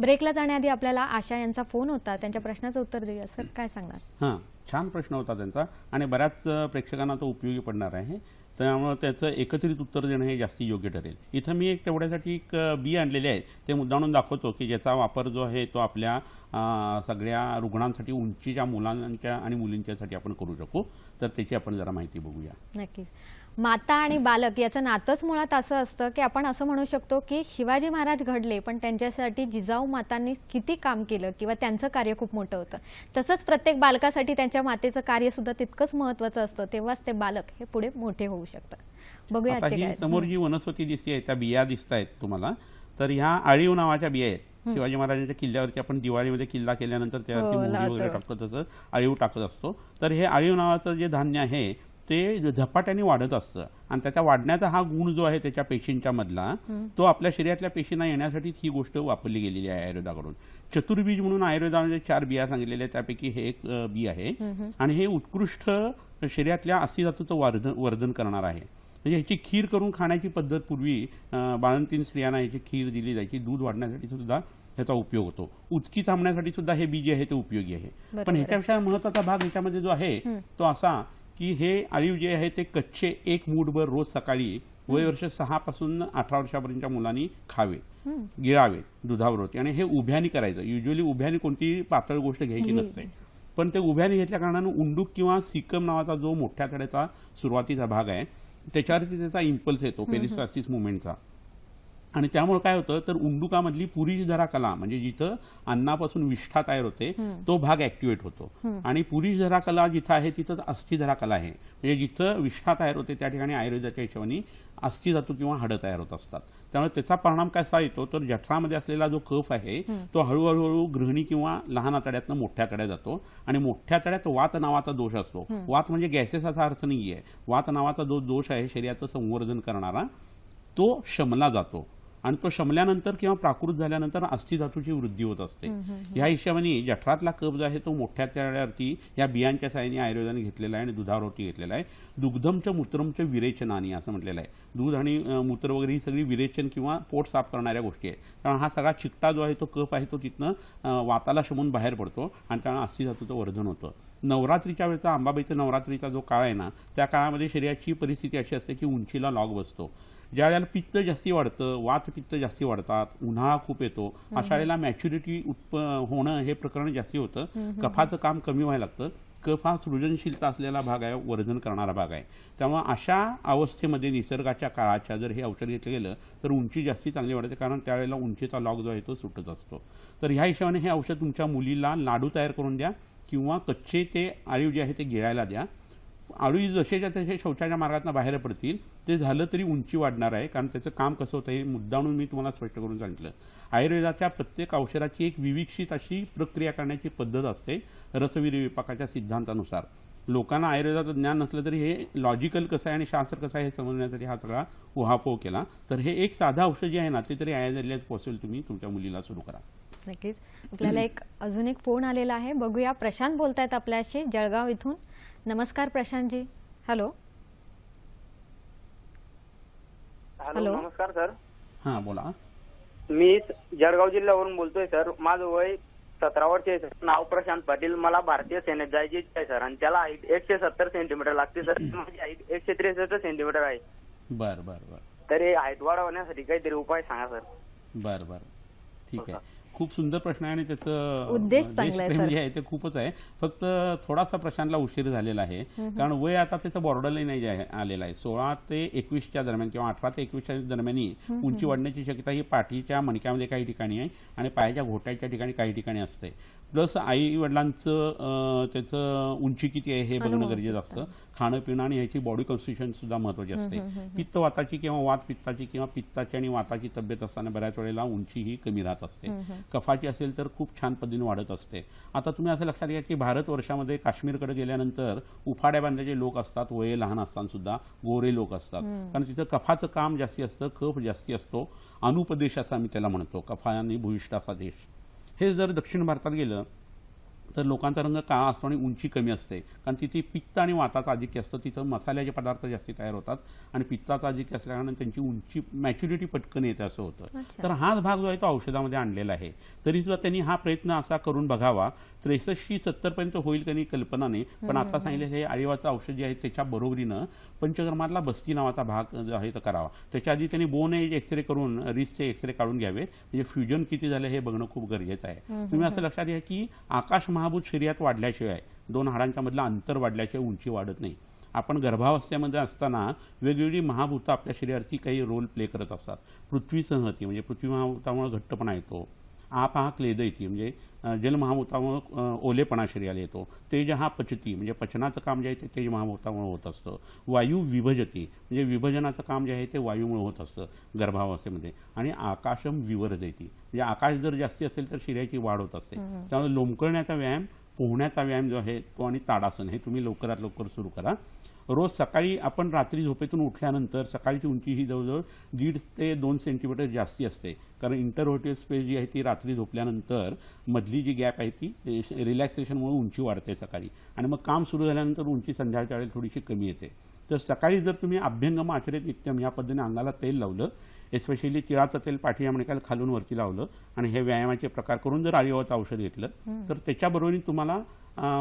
ब्रेकला जाण्याआधी आपल्याला आशा यांचा फोन होता, त्यांच्या प्रश्नाचं उत्तर देऊया. सर काय सांगणार? हां, छान प्रश्न होता त्यांचा आणि बऱ्याच प्रेक्षकांना तो उपयोगी पडणार आहे. त्यामुळे त्याचं एकत्रित उत्तर देणं हे जास्ती योग्य ठरेल. इथं मी एक तेवढ्यासाठी एक बी आणलेले आहे, ते मुद्दाणून दाखवतो की ज्याचा वापर जो आहे तो आपल्या सगळ्या रुग्णांसाठी, उंचीच्या मुलांच्या आणि मुलींच्यासाठी आपण करू शकू. तर त्याची आपण जरा माहिती बघूया. नक्कीच. माता आणि बालक याचं नातंच मुळात असं असतं की आपण असं म्हणू शकतो की शिवाजी महाराज घडले, पण त्यांच्यासाठी जिजाऊ मातांनी किती काम केलं किंवा त्यांचं कार्य खूप मोठं होतं. तसंच प्रत्येक बालकासाठी त्यांच्या मातेचं कार्य सुद्धा तितकंच महत्त्वाचं असतं. तेव्हाच ते बालक हे पुढे मोठे होऊ शकतं. बघूया आता आजचे ही काय. समोर जी वनस्पती दिसते त्या बिया दिसत आहेत तुम्हाला, तर ह्या आळीव नावाच्या बिया आहेत. शिवाजी महाराजांच्या किल्ल्यावरती आपण दिवाळीमध्ये किल्ला केल्यानंतर त्यावरती मोहरी वगैरे टाकतो, तसं आळीव टाकत असतो. तर हे आळीव नावाचं जे धान्य आहे ते झपाट्याने वाढत असतं आणि त्याच्या वाढण्याचा हा गुण जो आहे त्याच्या पेशींच्या मधला, तो आपल्या शरीरातल्या पेशींना येण्यासाठीच ही गोष्ट वापरली गेलेली आहे आयुर्वेदाकडून. चतुर्बीज म्हणून आयुर्वेदामध्ये 4 बिया सांगितलेल्या आहेत, त्यापैकी हे एक बी आहे आणि हे उत्कृष्ट शरीरातल्या अस्थिधातूचं वर्धन करणार आहे. म्हणजे ह्याची खीर करून खाण्याची पद्धत पूर्वी बाळंतीण स्त्रियांना ह्याची खीर दिली जायची. दूध वाढण्यासाठी सुद्धा ह्याचा उपयोग होतो. उचकी थांबण्यासाठी सुद्धा हे बी जे आहे ते उपयोगी आहे. पण ह्याच्यापेक्षा महत्वाचा भाग ह्याच्यामध्ये जो आहे तो असा की हे आळीव जे आहे ते कच्चे 1 मूठभर रोज सकाळी वय वर्ष 6 पासून 18 वर्षापर्यंतच्या मुलांनी खावे, गिळावे दुधावरती. आणि हे उभ्यानी करायचं. युजली उभ्यानी कोणती पातळ गोष्ट घ्यायची नसते, पण ते उभ्याने घेतल्या कारणानं उंडूक किंवा सिकम नावाचा जो मोठ्या तड्याचा सुरुवातीचा भाग आहे त्याच्यावरती त्याचा इम्पल्स येतो, पेरिस्टाल्सिस मुवमेंटचा. आणि त्यामुळे काय होतं तर उंडुकामधली पुरीशधरा कला, म्हणजे जिथं अन्नापासून विष्ठा तयार होते तो भाग ऍक्टिव्हेट होतो. आणि पुरीशधरा कला जिथं आहे तिथं अस्थिधरा कला आहे, म्हणजे जिथं विष्ठा तयार होते त्या ठिकाणी आयुर्वेदाच्या हिशोबाने अस्थिधातू किंवा हाडं तयार होत असतात. त्यामुळे त्याचा परिणाम कसा येतो तर जठरामध्ये असलेला जो कफ आहे तो हळूहळू गृहिणी किंवा लहान आतड्यातनं मोठ्या आतड्यात जातो आणि मोठ्या आतड्यात वात नावाचा दोष असतो. वात म्हणजे गॅसेस असा अर्थ नाहीये. वात नावाचा जो दोष आहे शरीराचं संवर्धन करणारा, तो शमला जातो आणि तो शमल्यानंतर किंवा प्राकृत झाल्यानंतर अस्थिधातूची वृद्धी होत असते. ह्या हिशोबाने जठरातला कफ जो आहे तो मोठ्या तळ्यावरती या बियांच्या साहाय्याने आयुर्वेदाने घेतलेला आहे आणि दुधावरती घेतलेला आहे. दुग्धमचं मूत्रमचं विरेचनानी असं म्हटलेलं आहे. दूध आणि मूत्र वगैरे ही सगळी विरेचन किंवा पोट साफ करणाऱ्या गोष्टी आहेत. कारण हा सगळा चिकटा जो आहे तो कफ आहे तो तिथनं वाताला शमून बाहेर पडतो आणि त्यामुळे अस्थिधातूचं वर्धन होतं. नवरात्रीच्या वेळेचा अंबाबाईचा नवरात्रीचा जो काळ आहे ना, त्या काळामध्ये शरीराची परिस्थिती अशी असते की उंचीला लॉग बसतो. ज्या वेळेला पित्त जास्ती वाढतं, वात पित्त जास्ती वाढतात, उन्हाळा खूप येतो, अशा वेळेला मॅच्युरिटी होणं हे प्रकरण जास्ती होतं. कफाचं काम कमी व्हायला लागतं. कफ हा सृजनशीलता असलेला भाग आहे, वर्धन करणारा भाग आहे. त्यामुळे अशा अवस्थेमध्ये निसर्गाच्या काळाच्या जर हे औषध घेतलं गेलं तर उंची जास्ती चांगली वाढते, कारण त्यावेळेला उंचीचा लॉग जो आहे तो सुटत असतो. तर ह्या हिशोबाने हे औषध तुमच्या मुलीला लाडू तयार करून द्या किंवा कच्चे ते आळीव जे आहे ते गिळायला द्या. आळू जसेच्या तसे शौचाच्या मार्गातून बाहेर पडतील, ते झालं तरी उंची वाढणार आहे. कारण त्याचं काम कसं होतं हे मुद्दामून मी तुम्हाला स्पष्ट करून सांगितलं. आयुर्वेदाच्या प्रत्येक औषधाची एक विविक्षित अशी प्रक्रिया करण्याची पद्धत असते रसवीर विपाकाच्या सिद्धांतानुसार. लोकांना आयुर्वेदाचं ज्ञान नसलं तरी हे लॉजिकल कसं आहे आणि शास्त्र कसं आहे हे समजण्यासाठी हा सगळा उहापोह केला. तर हे एक साधा औषध जे आहे ना ते तरी आयुर्वेदात पॉसिबल तुम्ही तुमच्या मुलीला सुरू करा. नक्कीच. आपल्याला अजून एक फोन आलेला आहे, बघूया. प्रशांत बोलतायत आपल्याशी जळगाव इथून. नमस्कार प्रशांतजी. हॅलो. हॅलो, नमस्कार सर. हा बोला. मी जळगाव जिल्ह्यावरून बोलतोय सर. माझं वय 17 वर्ष आहे सर. नाव प्रशांत पाटील. मला भारतीय सेनेत जायची इच्छा आहे सर आणि त्याला हाईट 170 सेंटीमीटर लागते सर. माझी हाईट 163 सेंटीमीटर आहे. बर बर बर. तर हे हाईट वाढवण्यासाठी काहीतरी उपाय सांगा सर. बर बर, ठीक आहे. खूप सुंदर प्रश्न आहे आणि त्याचं उद्देश चांगला आहे, जे आहे ते खूपच आहे. फक्त थोडासा प्रशांतला उशीर झालेला आहे, कारण वय आता त्याचं बॉर्डरलाईन आलेलं आहे. 16 ते 21च्या दरम्यान किंवा 18 ते 21च्या दरम्यान उंची वाढण्याची शक्यता ही पाठीच्या मणक्यामध्ये काही ठिकाणी आहे आणि पायाच्या घोट्याच्या ठिकाणी काही ठिकाणी असते. प्लस आई वडिलांचं त्याचं उंची किती आहे हे बघणं गरजेचं असतं. खाणं पिणं आणि ह्याची बॉडी कॉन्स्टिट्यूशन सुद्धा महत्वाची असते. पित्तवाताची किंवा वात पित्ताची किंवा पित्ताची आणि वाताची तब्येत असताना बऱ्याच वेळेला उंची ही कमी राहत असते. कफाची असेल तर खूप छान पद्धतीने वाढत असते. आता तुम्ही असं लक्षात घ्या की भारतवर्षामध्ये काश्मीरकडे गेल्यानंतर उफाड्या बांधल्याचे लोक असतात, वय लहान असताना सुद्धा गोरे लोक असतात, कारण तिथं कफाचं काम जास्ती असतं, कफ जास्ती असतो. अनुपदेश असं आम्ही त्याला म्हणतो, कफा आणि भूयिष्ठाचा देश. हे जर दक्षिण भारतात गेलं तर लोकांचा रंग काळा असतो आणि उंची कमी असते, कारण तिथे पित्त आणि वाताचं आधिक्य असतं. तिथं मसाल्याचे पदार्थ जास्ती तयार होतात आणि पित्ताचं आधिक्य असल्याकारणे त्यांची उंची मॅच्युरिटी पटकन येते असं होतं. तर हाच भाग जो आहे तो औषधामध्ये आणलेला आहे. तरी सुद्धा त्यांनी हा प्रयत्न असा करून बघावा. 63-70 पर्यंत होईल त्यांनी कल्पना नाही, पण आता सांगितलेलं हे आळीवाचं औषध जे आहे त्याच्या बरोबरीनं पंचकर्मातला बस्ती नावाचा भाग जो आहे तो करावा. त्याच्या आधी त्यांनी बोन एज एक्सरे करून रिस्टचे एक्सरे काढून घ्यावे, म्हणजे फ्युजन किती झालं हे बघणं खूप गरजेचं आहे. तुम्ही असं लक्षात घ्या की आकाश महाभूत शरीरात वाढल्याशिवाय, दोन हाडांच्या मधलं अंतर वाढल्याशिवाय उंची वाढत नाही. आपण गर्भावस्थेमध्ये असताना वेगवेगळी महाभूतं आपल्या शरीरावरती काही रोल प्ले करत असतात. पृथ्वी संहती म्हणजे पृथ्वी महाभूतामुळे घट्टपणा येतो. आप हा क्लेद येते म्हणजे जल महाभूतामुळे ओलेपणा शरीराला येतो. तेज हा पचती म्हणजे पचनाचं काम जे आहे ते तेज महाभूतामुळे होत असतं. वायू विभजती म्हणजे विभजनाचं काम जे आहे ते वायूमुळे होत असतं गर्भावस्थेमध्ये. आणि आकाशम विवर्धयती म्हणजे आकाश जर जास्ती असेल तर शरीराची वाढ होत असते. त्यामुळे लोंबकळण्याचा व्यायाम, पोहण्याचा व्यायाम जो आहे तो आणि ताडासन हे तुम्ही लवकरात लवकर सुरू करा. रोज सकाळी आपण रात्री झोपेतून उठल्यानंतर सकाळची उंची ही जवळजवळ 1.5 ते 2 सेंटीमीटर जास्ती असते, कारण इंटरव्हर्टियल स्पेस जी आहे ती रात्री झोपल्यानंतर मधली जी गॅप आहे ती रिलॅक्सेशनमुळे उंची वाढते सकाळी, आणि मग काम सुरू झाल्यानंतर उंची संध्याकाळच्या वेळेला थोडीशी कमी येते. तर सकाळी जर तुम्ही अभ्यंगम आचरित नित्यम या पद्धतीने अंगाला तेल लावलं, एस्पेशली तिळाचं तेल पाठी मणक्याला खालून वरती लावलं आणि हे व्यायामाचे प्रकार करून जर आळीवाचं औषध घेतलं तर त्याच्याबरोबरीने तुम्हाला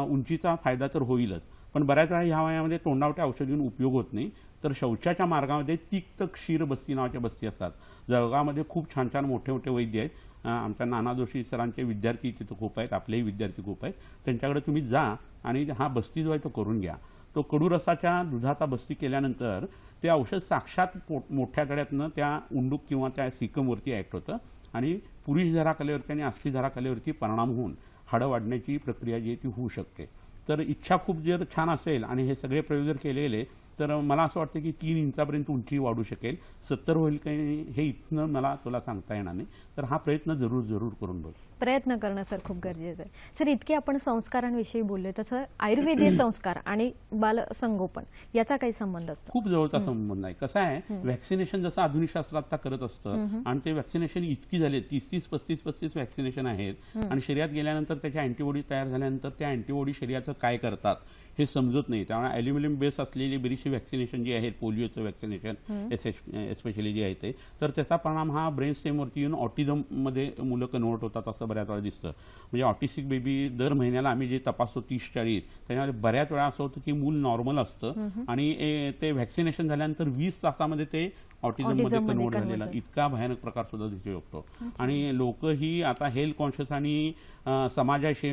उंचीचा फायदा तर होईलच, पण बऱ्याच वेळा ह्या वयामध्ये तोंडावट्या औषध घेऊन उपयोग होत नाही. तर शौचाच्या मार्गामध्ये तिक्त क्षीर बस्ती नावाच्या बस्ती असतात. जळगावमध्ये खूप छान छान मोठे मोठे वैद्य आहेत. आमच्या नाना जोशी सरांचे विद्यार्थी तिथं खूप आहेत, आपलेही विद्यार्थी खूप आहेत. त्यांच्याकडे तुम्ही जा आणि हा बस्ती जो आहे तो करून घ्या. तो कडूरसाच्या दुधाचा बस्ती केल्यानंतर ते औषध साक्षात मोठ्या गड्यातनं त्या उंडूक किंवा त्या सिकमवरती ॲक्ट होतं आणि पुरुष धराकलेवरती आणि अस्थि धराकलेवरती परिणाम होऊन हाडं वाढण्याची प्रक्रिया जी आहे ती होऊ शकते. तर इच्छा खूप जर छान असेल आणि हे सगळे प्रयोग जर केले गेले तर मला असं वाटतं की 3 इंचापर्यंत उंची वाढू शकेल. 70 होईल काही हे इथनं मला तुला सांगता येणार नाही. तर हा प्रयत्न जरूर करून बघ. प्रयत्न करणं सर खूप गरजेचं आहे. सर इतके आपण संस्कारांविषयी बोललो, तसं आयुर्वेदीय संस्कार आणि बालसंगोपन याचा काही संबंध असतो? खूप जवळचा संबंध आहे. कसं आहे, व्हॅक्सिनेशन जसं आधुनिक शास्त्र आता करत असतं आणि ते व्हॅक्सिनेशन इतकी झाले 30-35 व्हॅक्सिनेशन आहेत आणि शरीरात गेल्यानंतर त्याच्या अँटीबॉडी तयार झाल्यानंतर त्या अँटीबॉडी शरीराचं काय करतात हे समजत नाही. त्यामुळे ॲल्युमिनियम बेस असलेली बरीचशी व्हॅक्सिनेशन जी आहेत, पोलिओचं व्हॅक्सिनेशन एस्पेशली जे आहे ते, तर त्याचा परिणाम हा ब्रेन स्टेमवरती येऊन ऑटिझममध्ये मुलं कन्वर्ट होतात असं बऱ्याच वेळा दिसतं. म्हणजे ऑटिस्टिक बेबी दर महिन्याला आम्ही जे तपासतो 30-40 त्याच्यामध्ये बऱ्याच वेळा असं होतं की मूल नॉर्मल असतं आणि ते व्हॅक्सिनेशन झाल्यानंतर 20 तासामध्ये ते ऑटिझममध्ये कन्वर्ट झालेला इतका भयानक प्रकार सुद्धा दिसू शकतो. आणि लोकही आता हेल्थ कॉन्शियस आणि समाजाशी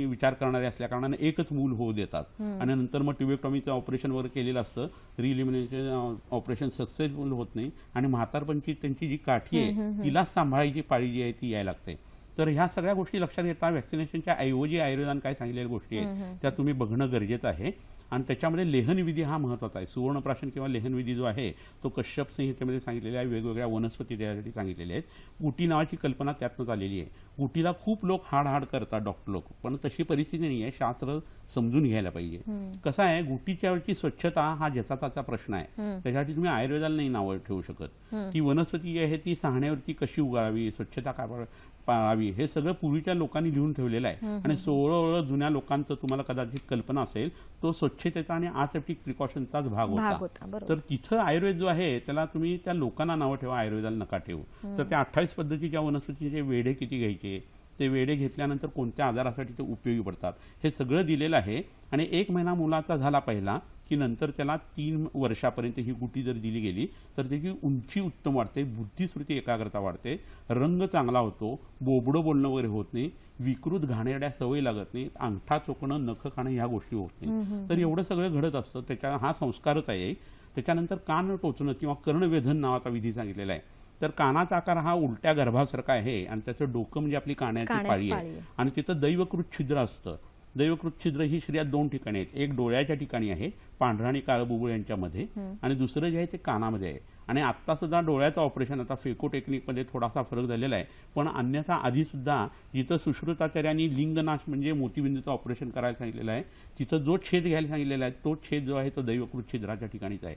विचार करणारे असल्या कारणाने एकच मूल होऊ देतात आणि नंतर मग ट्युबेक्टॉमीचं ऑपरेशन वगैरे केलेलं असतं. रिइलिमिनेशन ऑपरेशन सक्सेसफुल होत नाही आणि म्हातारपणची त्यांची जी काठी आहे तिलाच सांभाळायची पाळी जी आहे ती यायला लागते. तर ह्या सगळ्या गोष्टी लक्षात घेता व्हॅक्सिनेशनच्या ऐवजी आयुर्वेदाने काय सांगितलेल्या गोष्टी आहेत त्या तुम्ही बघणं गरजेचं आहे. आणि त्याच्यामध्ये लेहनविधी हा महत्त्वाचा आहे. सुवर्णप्राशन किंवा लेहनविधी जो आहे तो कश्यप संहितेमध्ये सांगितलेला आहे. वेगवेगळ्या वनस्पती त्यासाठी सांगितलेल्या आहेत. गुटी नावाची कल्पना त्यातूनच आलेली आहे. गुटीला खूप लोक हाड करतात डॉक्टर लोक, पण तशी परिस्थिती नाही आहे. शास्त्र समजून घ्यायला पाहिजे. कसं आहे, गुटीच्या वेळची स्वच्छता हा ज्याचा त्याचा प्रश्न आहे. त्याच्यासाठी तुम्ही आयुर्वेदाला नाही नावं ठेवू शकत. ती वनस्पती जी आहे ती सहाण्यावरती कशी उगाळावी, स्वच्छता काय पाळावी हे सगळं पूर्वीच्या लोकांनी लिहून ठेवलेलं आहे. आणि 16 जुन्या लोकांचं तुम्हाला कदाचित कल्पना असेल तो स्वच्छतेचा आणि आसेप्टिक प्रिकॉशनचाच भाग होता. तर तिथं आयुर्वेद जो आहे त्याला तुम्ही त्या लोकांना नावं ठेवा, आयुर्वेदाला नका ठेवू. तर त्या 28 पद्धतीच्या वनस्पतीचे वेढे किती घ्यायचे, ते वेढे घेतल्यानंतर कोणत्या आजारासाठी ते उपयोगी पडतात हे सगळं दिलेलं आहे. आणि 1 महिना मुलाचा झाला पहिला की नंतर त्याला 3 वर्षापर्यंत ही गुटी जर दिली गेली तर त्याची उंची उत्तम वाढते, बुद्धिस्मृती एकाग्रता वाढते, रंग चांगला होतो, बोबडं बोलणं वगैरे होत नाही, विकृत घाणेरड्या सवयी लागत नाही, अंगठा चोकणं, नख खाणं ह्या गोष्टी होत नाही. तर एवढं सगळं घडत असतं. त्याच्या हा संस्कारच आहे. त्याच्यानंतर कान टोचणं किंवा कर्णवेधन नावाचा विधी सांगितलेला आहे. तर कानाचा आकार हा उलट्या गर्भासारखा आहे आणि त्याचं डोकं म्हणजे आपली काण्याची पाळी आहे आणि तिथं दैवकृत छिद्र असतं. दैवकृत छिद्र ही शरीरात 2 ठिकाणी आहेत. एक डोळ्याच्या ठिकाणी आहे, पांढरा आणि काळं बुबुळ यांच्यामध्ये, आणि दुसरं जे आहे ते कानामध्ये आहे. आणि आता सुद्धा डोळ्याचं ऑपरेशन आता फेको टेक्निकमध्ये थोडासा फरक झालेला आहे, पण अन्यथा आधी सुद्धा जिथं सुश्रुताचार्यांनी लिंगनाश म्हणजे मोतीबिंदूचं ऑपरेशन करायला सांगितलेलं आहे तिथं जो छेद घ्यायला सांगितलेला आहे तो छेद जो आहे तो दैवकृत छिद्राच्या ठिकाणीच आहे.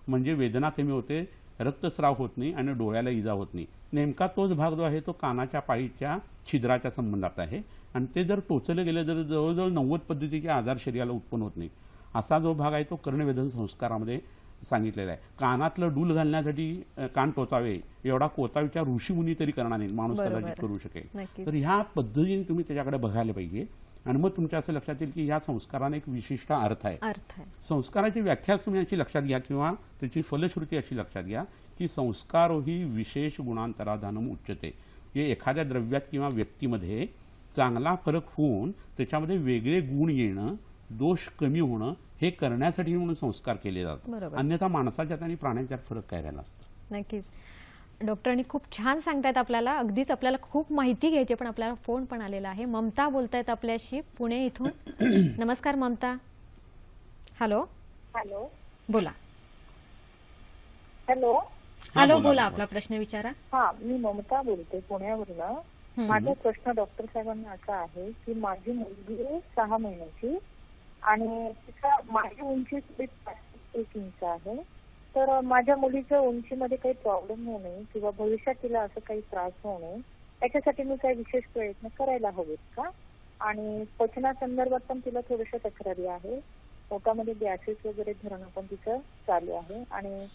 म्हणजे वेदना कमी होते, रक्तस्राव होत नाही आणि डोळ्याला इजा होत नाही. नेमका तोच भाग जो आहे तो कानाच्या पाळीच्या छिद्राच्या संबंधात आहे आणि ते जर टोचलं गेलं तर जवळजवळ 90 पद्धतीचे आजार शरीराला उत्पन्न होत नाही. असा जो भाग आहे तो कर्णवेधन संस्कारामध्ये सांगितलेला आहे. कानातलं डूल घालण्यासाठी कान टोचावे एवढा कोताविचार ऋषीमुनी तरी करणार नाही, माणूस बरोबर. कदाचित करू शकेल. नक्कीच. तर ह्या पद्धतीने तुम्ही त्याच्याकडे बघायला पाहिजे आणि मग तुमच्या असं लक्षात येईल की ह्या संस्काराने एक विशिष्ट अर्थ आहे. अर्थ आहे. संस्काराची व्याख्या तुम्ही अशी लक्षात घ्या किंवा त्याची फलश्रुती अशी लक्षात घ्या की संस्कारो ही विशेष गुणांतराधानम उच्यते. हे एखाद्या द्रव्यात किंवा व्यक्तीमध्ये चांगला फरक होऊन त्याच्यामध्ये वेगळे गुण येणं, दोष कमी होणं हे करण्यासाठी म्हणून संस्कार केले जातात. बरोबर. अन्यथा माणसाच्यात आणि प्राण्यांच्यात फरक काय राहिला असतो. नक्कीच. डॉक्टरांनी खूप छान सांगतायत आपल्याला. अगदीच आपल्याला खूप माहिती घ्यायची, पण आपल्याला फोन पण आलेला आहे. ममता बोलतायत आपल्याशी पुणे इथून. नमस्कार ममता. हॅलो. हॅलो. बोला. हॅलो. हॅलो बोला, बोला, बोला. आपला प्रश्न विचारा. हा, मी ममता बोलते पुण्यावरनं. माझा प्रश्न डॉक्टर साहेबांना असा आहे की माझी मुलगी आहे 6 महिन्याची आणि माझी उंची 1 इंच आहे. तर माझ्या मुलीच्या उंचीमध्ये काही प्रॉब्लेम होऊ नये किंवा भविष्यात तिला असं काही त्रास होऊ नये याच्यासाठी मी काही विशेष प्रयत्न करायला हवेत का? आणि पचनासंदर्भात पण तिला थोड्याशा तक्रारी आहे. पोटामध्ये गॅसेस वगैरे धरणं पण तिचं चालू आहे आणि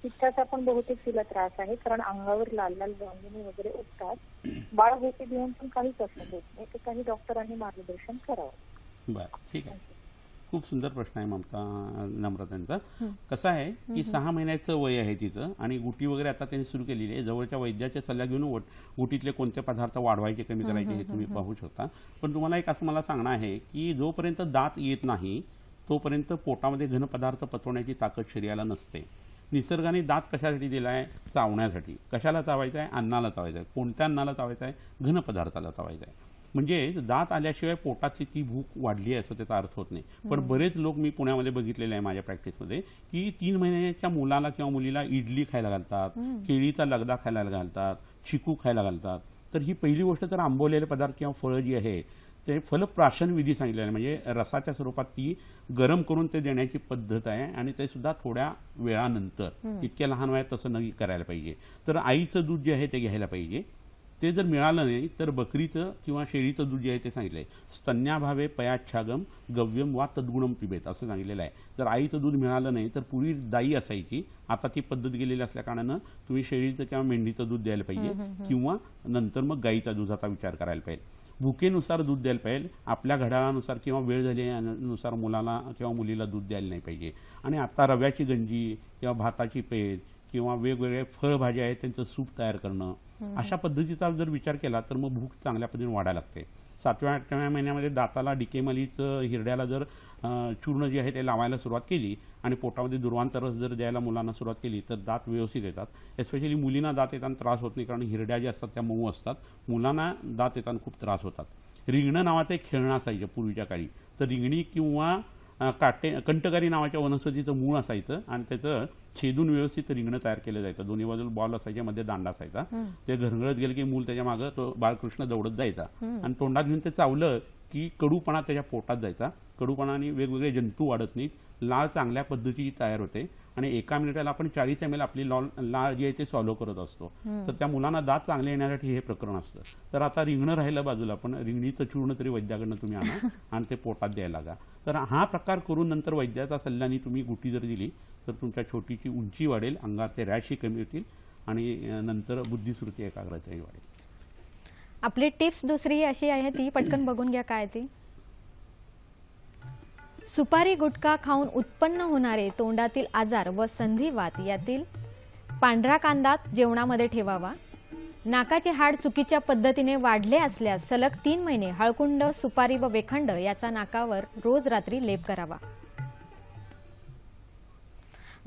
पित्ताचा पण बहुतेक तिला त्रास आहे, कारण अंगावर लाल लाल जंगिनी वगैरे उठतात. बाळ होते घेऊन पण काहीच असं होत नाही. तर काही डॉक्टरांनी मार्गदर्शन करावं. बरं, ठीक आहे. खूप सुंदर प्रश्न आहे ममता नम्रतांचा. कसं आहे की 6 महिन्याचं वय आहे तिचं आणि गुटी वगैरे आता त्यांनी सुरू केलेली आहे. जवळच्या वैद्याच्या सल्ला घेऊन गुटीतले कोणते पदार्थ वाढवायचे कमी करायचे हे तुम्ही पाहू शकता. पण तुम्हाला एक असं मला सांगणं आहे की जोपर्यंत दात येत नाही तोपर्यंत पोटामध्ये घन पदार्थ पचवण्याची ताकद शरीराला नसते. निसर्गाने दात कशासाठी दिला आहे? चावण्यासाठी. कशाला चावायचं आहे? अन्नाला चावायचं आहे. कोणत्या अन्नाला चावायचं आहे? घन पदार्थाला चावायचं आहे. म्हणजे दात आल्याशिवाय पोटाची ती भूक वाढली आहे असं त्याचा अर्थ होत नाही. पण बरेच लोक मी पुण्यामध्ये बघितलेले आहे माझ्या प्रॅक्टिसमध्ये की 3 महिन्याच्या मुलाला किंवा मुलीला इडली खायला घालतात, केळीचा लगदा खायला घालतात, चिकू खायला घालतात. तर ही पहिली गोष्ट तर आंबवलेले पदार्थ किंवा फळं जी आहे ते फलप्राशन विधी सांगितलेलं आहे. म्हणजे रसाच्या स्वरूपात ती गरम करून ते देण्याची पद्धत आहे आणि ते सुद्धा थोड्या वेळानंतर. इतक्या लहान वयात तसं नाही करायला पाहिजे. तर आईचं दूध जे आहे ते घ्यायला पाहिजे. ते जर मिळालं नाही तर बकरीचं किंवा शेळीचं दूध जे आहे ते सांगितलंय. स्तन्याभावे पयाच्छागम गव्यम वा तद्गुणम पिबेत असं सांगितलेलं आहे. जर आईचं दूध मिळालं नाही तर पूर्वी दाई असायची, आता ती पद्धत गेलेली असल्या कारणानं तुम्ही शेळीचं किंवा मेंढीचं दूध द्यायला पाहिजे किंवा नंतर मग गाईचा दुधाचा विचार करायला पाहिजे. भुकेनुसार दूध द्यायला पाहिजे. आपल्या घड्याळानुसार किंवा वेळ झाल्यानुसार मुलाला किंवा मुलीला दूध द्यायला नाही पाहिजे. आणि आता रव्याची गंजी किंवा भाताची पेज किंवा वेगवेगळे फळभाज्या आहेत त्यांचं सूप तयार करणं, अशा पद्धतीचा जर विचार केला तर मग भूक चांगल्या पद्धतीने वाढायला लागते. 7व्या-8व्या महिन्यामध्ये दाताला डिकेमालीचं हिरड्याला जर चूर्ण जे आहे ते लावायला सुरुवात केली आणि पोटामध्ये दुर्वांत रस जर द्यायला मुलांना सुरुवात केली तर दात व्यवस्थित येतात. एस्पेशली मुलींना दात येताना त्रास होत नाही, कारण हिरड्या ज्या असतात त्या मऊ असतात. मुलांना दात येताना खूप त्रास होतात. रिंगणं नावाचं एक खेळणं असायचं पूर्वीच्या काळी. तर रिंगणी किंवा कंटकारी नावाच्या वनस्पतीचं मूळ असायचं आणि त्याचं छेदून व्यवस्थित रिंगणं तयार केलं जायचं. दोन्ही बाजूला बॉल असायच्या, मध्ये दांडा असायचा. ते घरघळत गेलं की मूल त्याच्या मागं तो बाळकृष्ण दौडत जायचा आणि तोंडात घेऊन ते चावलं की कडूपणा त्याच्या पोटात जायचा. कडूपणाने वेगवेगळे जंतू वाढत नाहीत. लाळ चांगल्या पद्धतीची तयार होते आणि 1 मिनिटाला आपण 40 ml आपली लाळ जी आहे ते सॉल्व करत असतो. तर त्या मुलांना दात चांगले येण्यासाठी हे प्रकरण असतं. तर आता रिंगणं राहिलं बाजूला, पण रिंगणीचं चूर्ण तरी वैद्याकडनं तुम्ही आणा आणि ते पोटात द्यायला लागा. तर हा प्रकार करून नंतर वैद्याचा सल्ल्याने तुम्ही गुटी जर दिली तर तुमच्या छोटीची उंची वाढेल, अंगातले रॅशही कमी होतील आणि नंतर बुद्धिस्मृती एकाग्रताही वाढेल. आपली टिप्स दुसरी अशी आहे, ती पटकन बघून घ्या काय ती. सुपारी गुटखा खाऊन उत्पन्न होणारे तोंडातील आजार व संधिवात यातील पांढरा कांदा जेवणामध्ये ठेवावा. नाकाचे हाड चुकीच्या पद्धतीने वाढले असल्यास सलग 3 महिने हळकुंड, सुपारी व वेखंड याचा नाकावर रोज रात्री लेप करावा.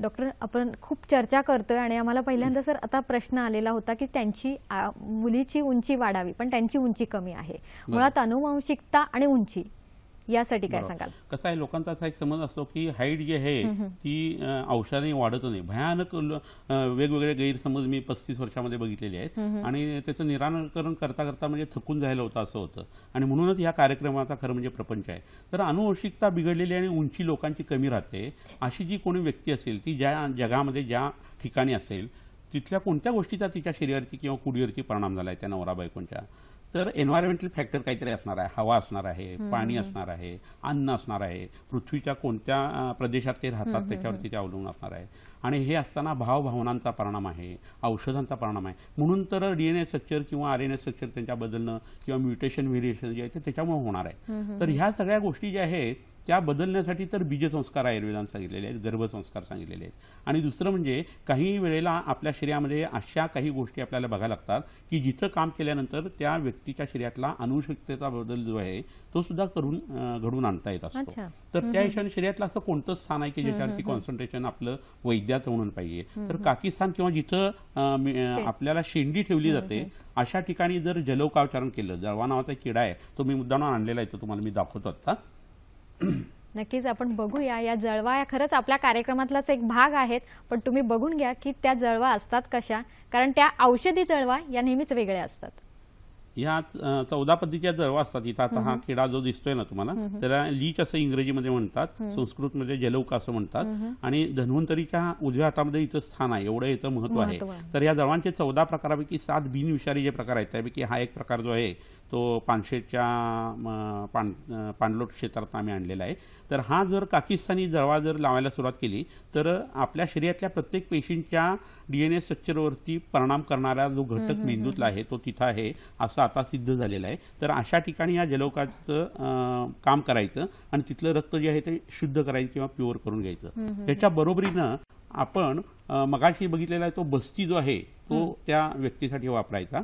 डॉक्टर, आपण खूप चर्चा करतोय आणि आम्हाला पहिल्यांदा सर आता प्रश्न आलेला होता की त्यांची मुलीची उंची वाढावी, पण त्यांची उंची कमी आहे. मुळात अनुवांशिकता आणि उंची यासाठी काय बरोबर. सांगाल? कसं आहे, लोकांचा असा एक समज असतो की हाईट जी आहे ती औषधाने वाढत नाही. भयानक वेगवेगळे गैरसमज मी 35 वर्षामध्ये बघितलेले आहेत आणि त्याचं निराकरण करता करता म्हणजे थकून जायला होतं असं होतं. आणि म्हणूनच या कार्यक्रमाचा खरं म्हणजे प्रपंच आहे. तर अनुवंशिकता बिघडलेली आणि उंची लोकांची कमी राहते अशी जी कोणी व्यक्ती असेल ती ज्या जगामध्ये ज्या ठिकाणी असेल तिथल्या कोणत्या गोष्टीचा तिच्या शरीरावरती किंवा कुडीवरती परिणाम झाला आहे त्या नवरा बायकोंच्या, तर एन्व्हायरमेंटल फॅक्टर काहीतरी असणार आहे. हवा असणार आहे, पाणी असणार आहे, अन्न असणार आहे, पृथ्वीच्या कोणत्या प्रदेशात ते राहतात त्याच्यावरती ते अवलंबून असणार आहे. आणि हे असताना भावभावनांचा परिणाम आहे, औषधांचा परिणाम आहे. म्हणून तर DNA स्ट्रक्चर किंवा RNA स्ट्रक्चर त्यांच्या बदलणं किंवा म्युटेशन व्हेरिएशन जे आहे ते त्याच्यामुळे होणार आहे. तर ह्या सगळ्या गोष्टी ज्या आहेत त्या बदलण्यासाठी तर बीजसंस्कार आयुर्वेदाने सांगितलेले आहेत, गर्भसंस्कार सांगितलेले आहेत. आणि दुसरं म्हणजे काही वेळेला आपल्या शरीरामध्ये अशा काही गोष्टी आपल्याला बघायला लागतात की जिथं काम केल्यानंतर त्या व्यक्तीच्या शरीरातला अनुवंशिकतेचा बदल जो आहे तो सुद्धा घडून आणता येत असतो. तर त्या हिशोबाने शरीरातलं असं कोणतं स्थान आहे की ज्याच्यावरती कॉन्सन्ट्रेशन आपलं वैद्याचं म्हणून पाहिजे. तर काकीस्थान किंवा जिथं आपल्याला शेंडी ठेवली जाते अशा ठिकाणी जर जलौकाचारण केलं, जळवा नावाचा किडा आहे तो मी मुद्दाम आणलेला आहे, तो तुम्हाला मी दाखवतो आता. नक्कीच आपण बघूया. या जळवा या खरंच आपल्या कार्यक्रमातलाच एक भाग आहेत, पण तुम्ही बघून घ्या की त्या जळवा असतात कशा, कारण त्या औषधी जळवा या नेहमीच वेगळ्या असतात. या 14 पद्धतीच्या जळवा असतात. इथं आता हा किडा जो दिसतोय ना तुम्हाला त्याला लीच असं इंग्रजीमध्ये म्हणतात, संस्कृतमध्ये जलौका असं म्हणतात. आणि धन्वंतरीच्या उजव्या हातामध्ये इथं स्थान आहे, एवढं याचं महत्व आहे. तर या जळवांचे 14 प्रकारापैकी 7 बिनविषारी जे प्रकार आहेत त्यापैकी हा एक प्रकार जो आहे तो पानशेतच्या पाणलोट क्षेत्रात आम्ही आणलेला आहे. तर हा जर काकीस्थानी जळवा जर लावायला सुरुवात केली तर आपल्या शरीरातल्या प्रत्येक पेशींच्या DNA स्ट्रक्चरवरती परिणाम करणारा जो घटक मेंदूतला आहे तो तिथं आहे असं आता सिद्ध झालेलं आहे. तर अशा ठिकाणी या जलौकाचं काम करायचं आणि तिथलं रक्त जे आहे ते शुद्ध करायचं किंवा प्युअर करून घ्यायचं. त्याच्या बरोबरीनं आपण मगाशी बघितलेला आहे तो बस्ती जो आहे तो त्या व्यक्तीसाठी वापरायचा.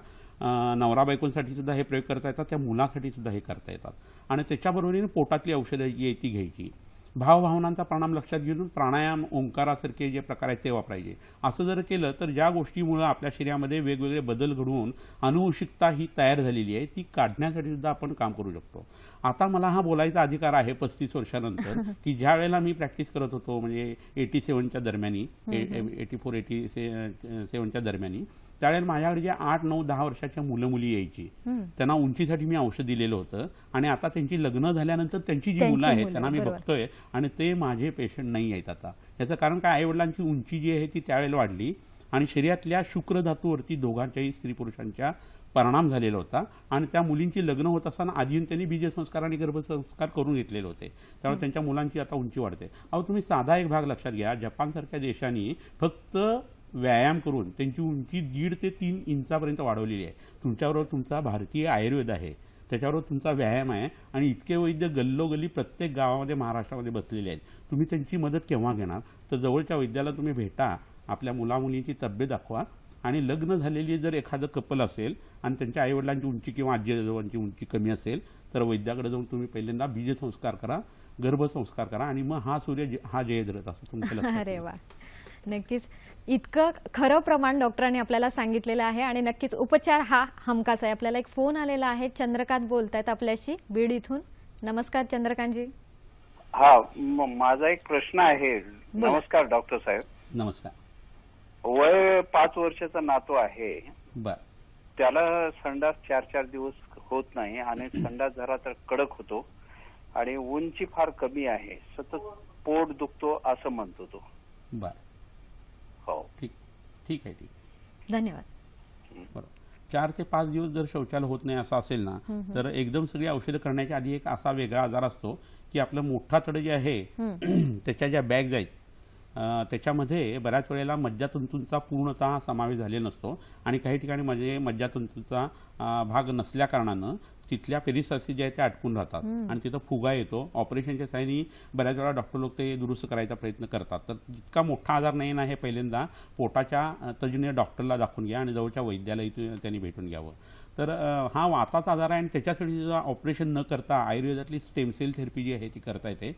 नवरा बायकोंसाठी सुद्धा हे प्रयोग करता येतात, त्या मुलासाठी सुद्धा हे करता येतात. आणि त्याच्याबरोबरीने पोटातली औषधं जी आहे ती घ्यायची. भावभावनांचा परिणाम लक्षात घेऊन प्राणायाम, ओंकारासारखे जे प्रकार आहेत ते वापरायचे. असं जर केलं तर ज्या गोष्टीमुळे आपल्या शरीरामध्ये वेगवेगळे बदल घडवून अनुवंशिकता ही तयार झालेली आहे ती काढण्यासाठी सुद्धा आपण काम करू शकतो. आता मला हा बोलायचा अधिकार आहे 35 वर्षानंतर की ज्या वेळेला मी प्रॅक्टिस करत होतो म्हणजे 87च्या दरम्यानी, 84-87च्या दरम्यानी, त्यावेळेला माझ्याकडे जे 8, 9, 10 वर्षाच्या मुलं मुली यायची, त्यांना उंचीसाठी मी औषध दिलेलं होतं. आणि आता त्यांची लग्न झाल्यानंतर त्यांची जी मुलं आहेत त्यांना मी बघतोय आणि ते माझे पेशंट नाही आहेत आता. याचं कारण काय, आईवडिलांची उंची जी आहे ती त्यावेळेला वाढली आणि शरीरातल्या शुक्र धातूवरती दोघांच्याही स्त्री पुरुषांच्या परिणाम झालेला होता. आणि त्या मुलींची लग्न होत असताना आधी त्यांनी बीजसंस्कार आणि गर्भसंस्कार करून घेतलेले होते, त्यामुळे त्यांच्या मुलांची आता उंची वाढते. अहो तुम्ही साधा एक भाग लक्षात घ्या, जपानसारख्या देशांनी फक्त व्यायाम करून त्यांची उंची 1.5 ते 3 इंचापर्यंत वाढवलेली आहे. तुमच्याबरोबर तुमचा भारतीय आयुर्वेद आहे, त्याच्याबरोबर तुमचा व्यायाम आहे आणि इतके वैद्य गल्लोगल्ली प्रत्येक गावामध्ये महाराष्ट्रामध्ये बसलेले आहेत. तुम्ही त्यांची मदत केव्हा घेणार? तर जवळच्या वैद्याला तुम्ही भेटा, आपल्या मुलामुलींची तब्येत दाखवा आणि लग्न झालेली जर एखादं कपल असेल आणि त्यांच्या आईवडिलांची उंची किंवा आजी आजोबांची उंची कमी असेल तर वैद्याकडे जाऊन तुम्ही पहिल्यांदा बीजसंस्कार करा, गर्भसंस्कार करा आणि मग हा सूर्य हा जयद्रथ असं तुमचं लक्षात. अरे वा, नक्कीच इतकं खरं प्रमाण डॉक्टरांनी आपल्याला सांगितलेलं आहे आणि नक्कीच उपचार हा हमखास आहे. आपल्याला एक फोन आलेला आहे, चंद्रकांत बोलतायत आपल्याशी बीड इथून. नमस्कार चंद्रकांतजी. हा, माझा एक प्रश्न आहे. नमस्कार डॉक्टर साहेब. नमस्कार. वय 5 वर्षाचा नातू आहे. बर. त्याला संडास 4-4 दिवस होत नाही आणि संडास जरा तर कडक होतो आणि उंची फार कमी आहे, सतत पोट दुखतो असं म्हणतो तो. बर. हो, ठीक आहे. धन्यवाद. बरोबर. 4 ते 5 दिवस जर शौचालय होत नाही असं असेल ना तर एकदम सगळी औषधं करण्याच्या आधी एक असा वेगळा आजार असतो की आपलं मोठातडं जे आहे त्याच्या ज्या बॅग्स आहेत त्याच्यामध्ये बऱ्याच वेळेला मज्जातंतूंचा पूर्णतः समावेश झालेला नसतो आणि काही ठिकाणी म्हणजे मज्जातंतूंचा भाग नसल्या कारणानं तिथल्या पेरिसायसिस जे आहे ते अटकून राहतात आणि तिथं फुगा येतो. ऑपरेशनच्या साहाय्याने बऱ्याच वेळा डॉक्टर लोक ते दुरुस्त करायचा प्रयत्न करतात. तर इतका मोठा आजार नाही ना, हे पहिल्यांदा पोटाच्या तज्ज्ञ डॉक्टरला दाखवून घ्या आणि जवळच्या वैद्यालाही त्यांनी भेटून घ्यावं. तर हा वाताचा आजार आहे आणि त्याच्यासाठी सुद्धा ऑपरेशन न करता आयुर्वेदातली स्टेम सेल थेरपी जी आहे ती करता येते.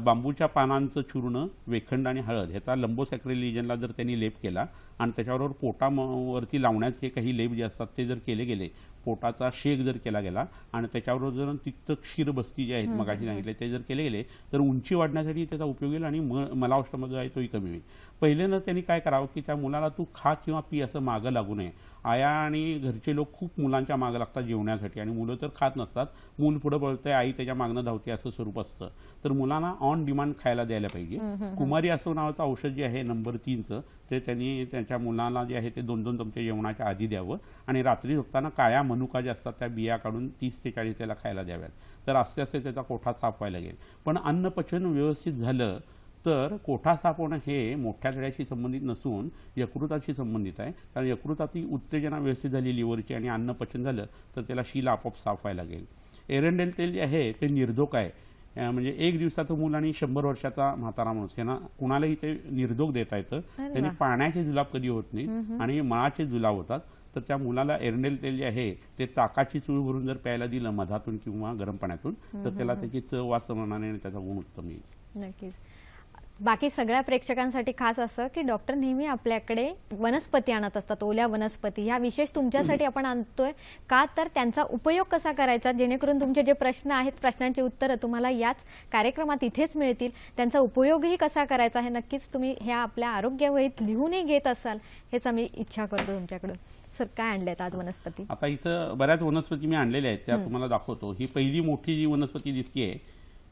बांबूच्या पानांचं चूर्ण, वेखंड आणि हळद ह्याचा लंबोसॅक्रल लिजनला जर त्यांनी लेप केला आणि त्याच्याबरोबर पोटावरती लावण्याचे काही लेप जे असतात ते जर केले गेले पोटाचा शेक जर केला गेला आणि त्याच्यावर जर तिक्त क्षीर बस्ती जे आहेत मगाशी सांगितले ते जर केले गेले तर उंची वाढण्यासाठी त्याचा उपयोग येईल आणि मलावष्टमय जो आहे तोही कमी होईल. पहिल्यांदा त्यांनी काय करावं की त्या मुलाला तू खा किंवा पी असं मागं लागू नये. आया आणि घरचे लोक खूप मुलांच्या मागं लागतात जेवण्यासाठी आणि मुलं तर खात नसतात. मूल पुढे पळतंय, आई त्याच्या मागणं धावते असं स्वरूप असतं. तर मुलांना ऑन डिमांड खायला द्यायला पाहिजे. कुमारी असं नावाचं औषध जे आहे नंबर 3चं ते त्यांनी त्यांच्या मुलांना जे आहे ते 2-2 चमचे जेवणाच्या आधी द्यावं आणि रात्री झोपताना काळ्या मनुका ज्या असतात त्या बिया काढून 30 ते 40 त्याला खायला द्याव्यात. तर असे असे त्याचा कोठा साफ व्हायला लागेल. पण अन्नपचन व्यवस्थित झालं तर कोठा साफ होणं हे मोठ्या तळ्याशी संबंधित नसून यकृताशी संबंधित आहे. कारण यकृताची उत्तेजना व्यवस्थित झाली लिव्हरची आणि अन्नपचन झालं तर त्याला शील आपोआप साफ व्हायला लागेल. एरंडेल तेल जे आहे ते निर्धोक आहे. म्हणजे 1 दिवसाचं मूल आणि 100 वर्षाचा म्हातारा माणूस यांना कुणालाही ते निर्धोक देता येतं. त्यांनी पाण्याचे जुलाब कधी होत नाही आणि मळाचे जुलाब होतात. तर त्या मुलाला एरंडेल तेल जे आहे ते ताकाची चूळ भरून जर प्यायला दिलं मधातून किंवा गरम पाण्यातून तर त्याला त्याची चव वास समजणार आणि त्याचा गुण उत्तम येईल. नक्कीच. बाकी सगळ्या प्रेक्षकांसाठी खास असं की डॉक्टर नेहमी आपल्याकडे वनस्पती आणत असतात, ओल्या वनस्पती. ह्या विशेष तुमच्यासाठी आपण आणतोय का तर त्यांचा उपयोग कसा करायचा जेणेकरून तुमचे जे प्रश्न आहेत प्रश्नांची उत्तरं तुम्हाला याच कार्यक्रमात इथेच मिळतील. त्यांचा उपयोगही कसा करायचा हे नक्कीच तुम्ही ह्या आपल्या आरोग्यवहीत लिहूनही घेत असाल हेच आम्ही इच्छा करतो तुमच्याकडून. सर काय आणलेत आज वनस्पती? आता इथं बऱ्याच वनस्पती मी आणलेल्या आहेत त्या तुम्हाला दाखवतो. ही पहिली मोठी जी वनस्पती दिसतीये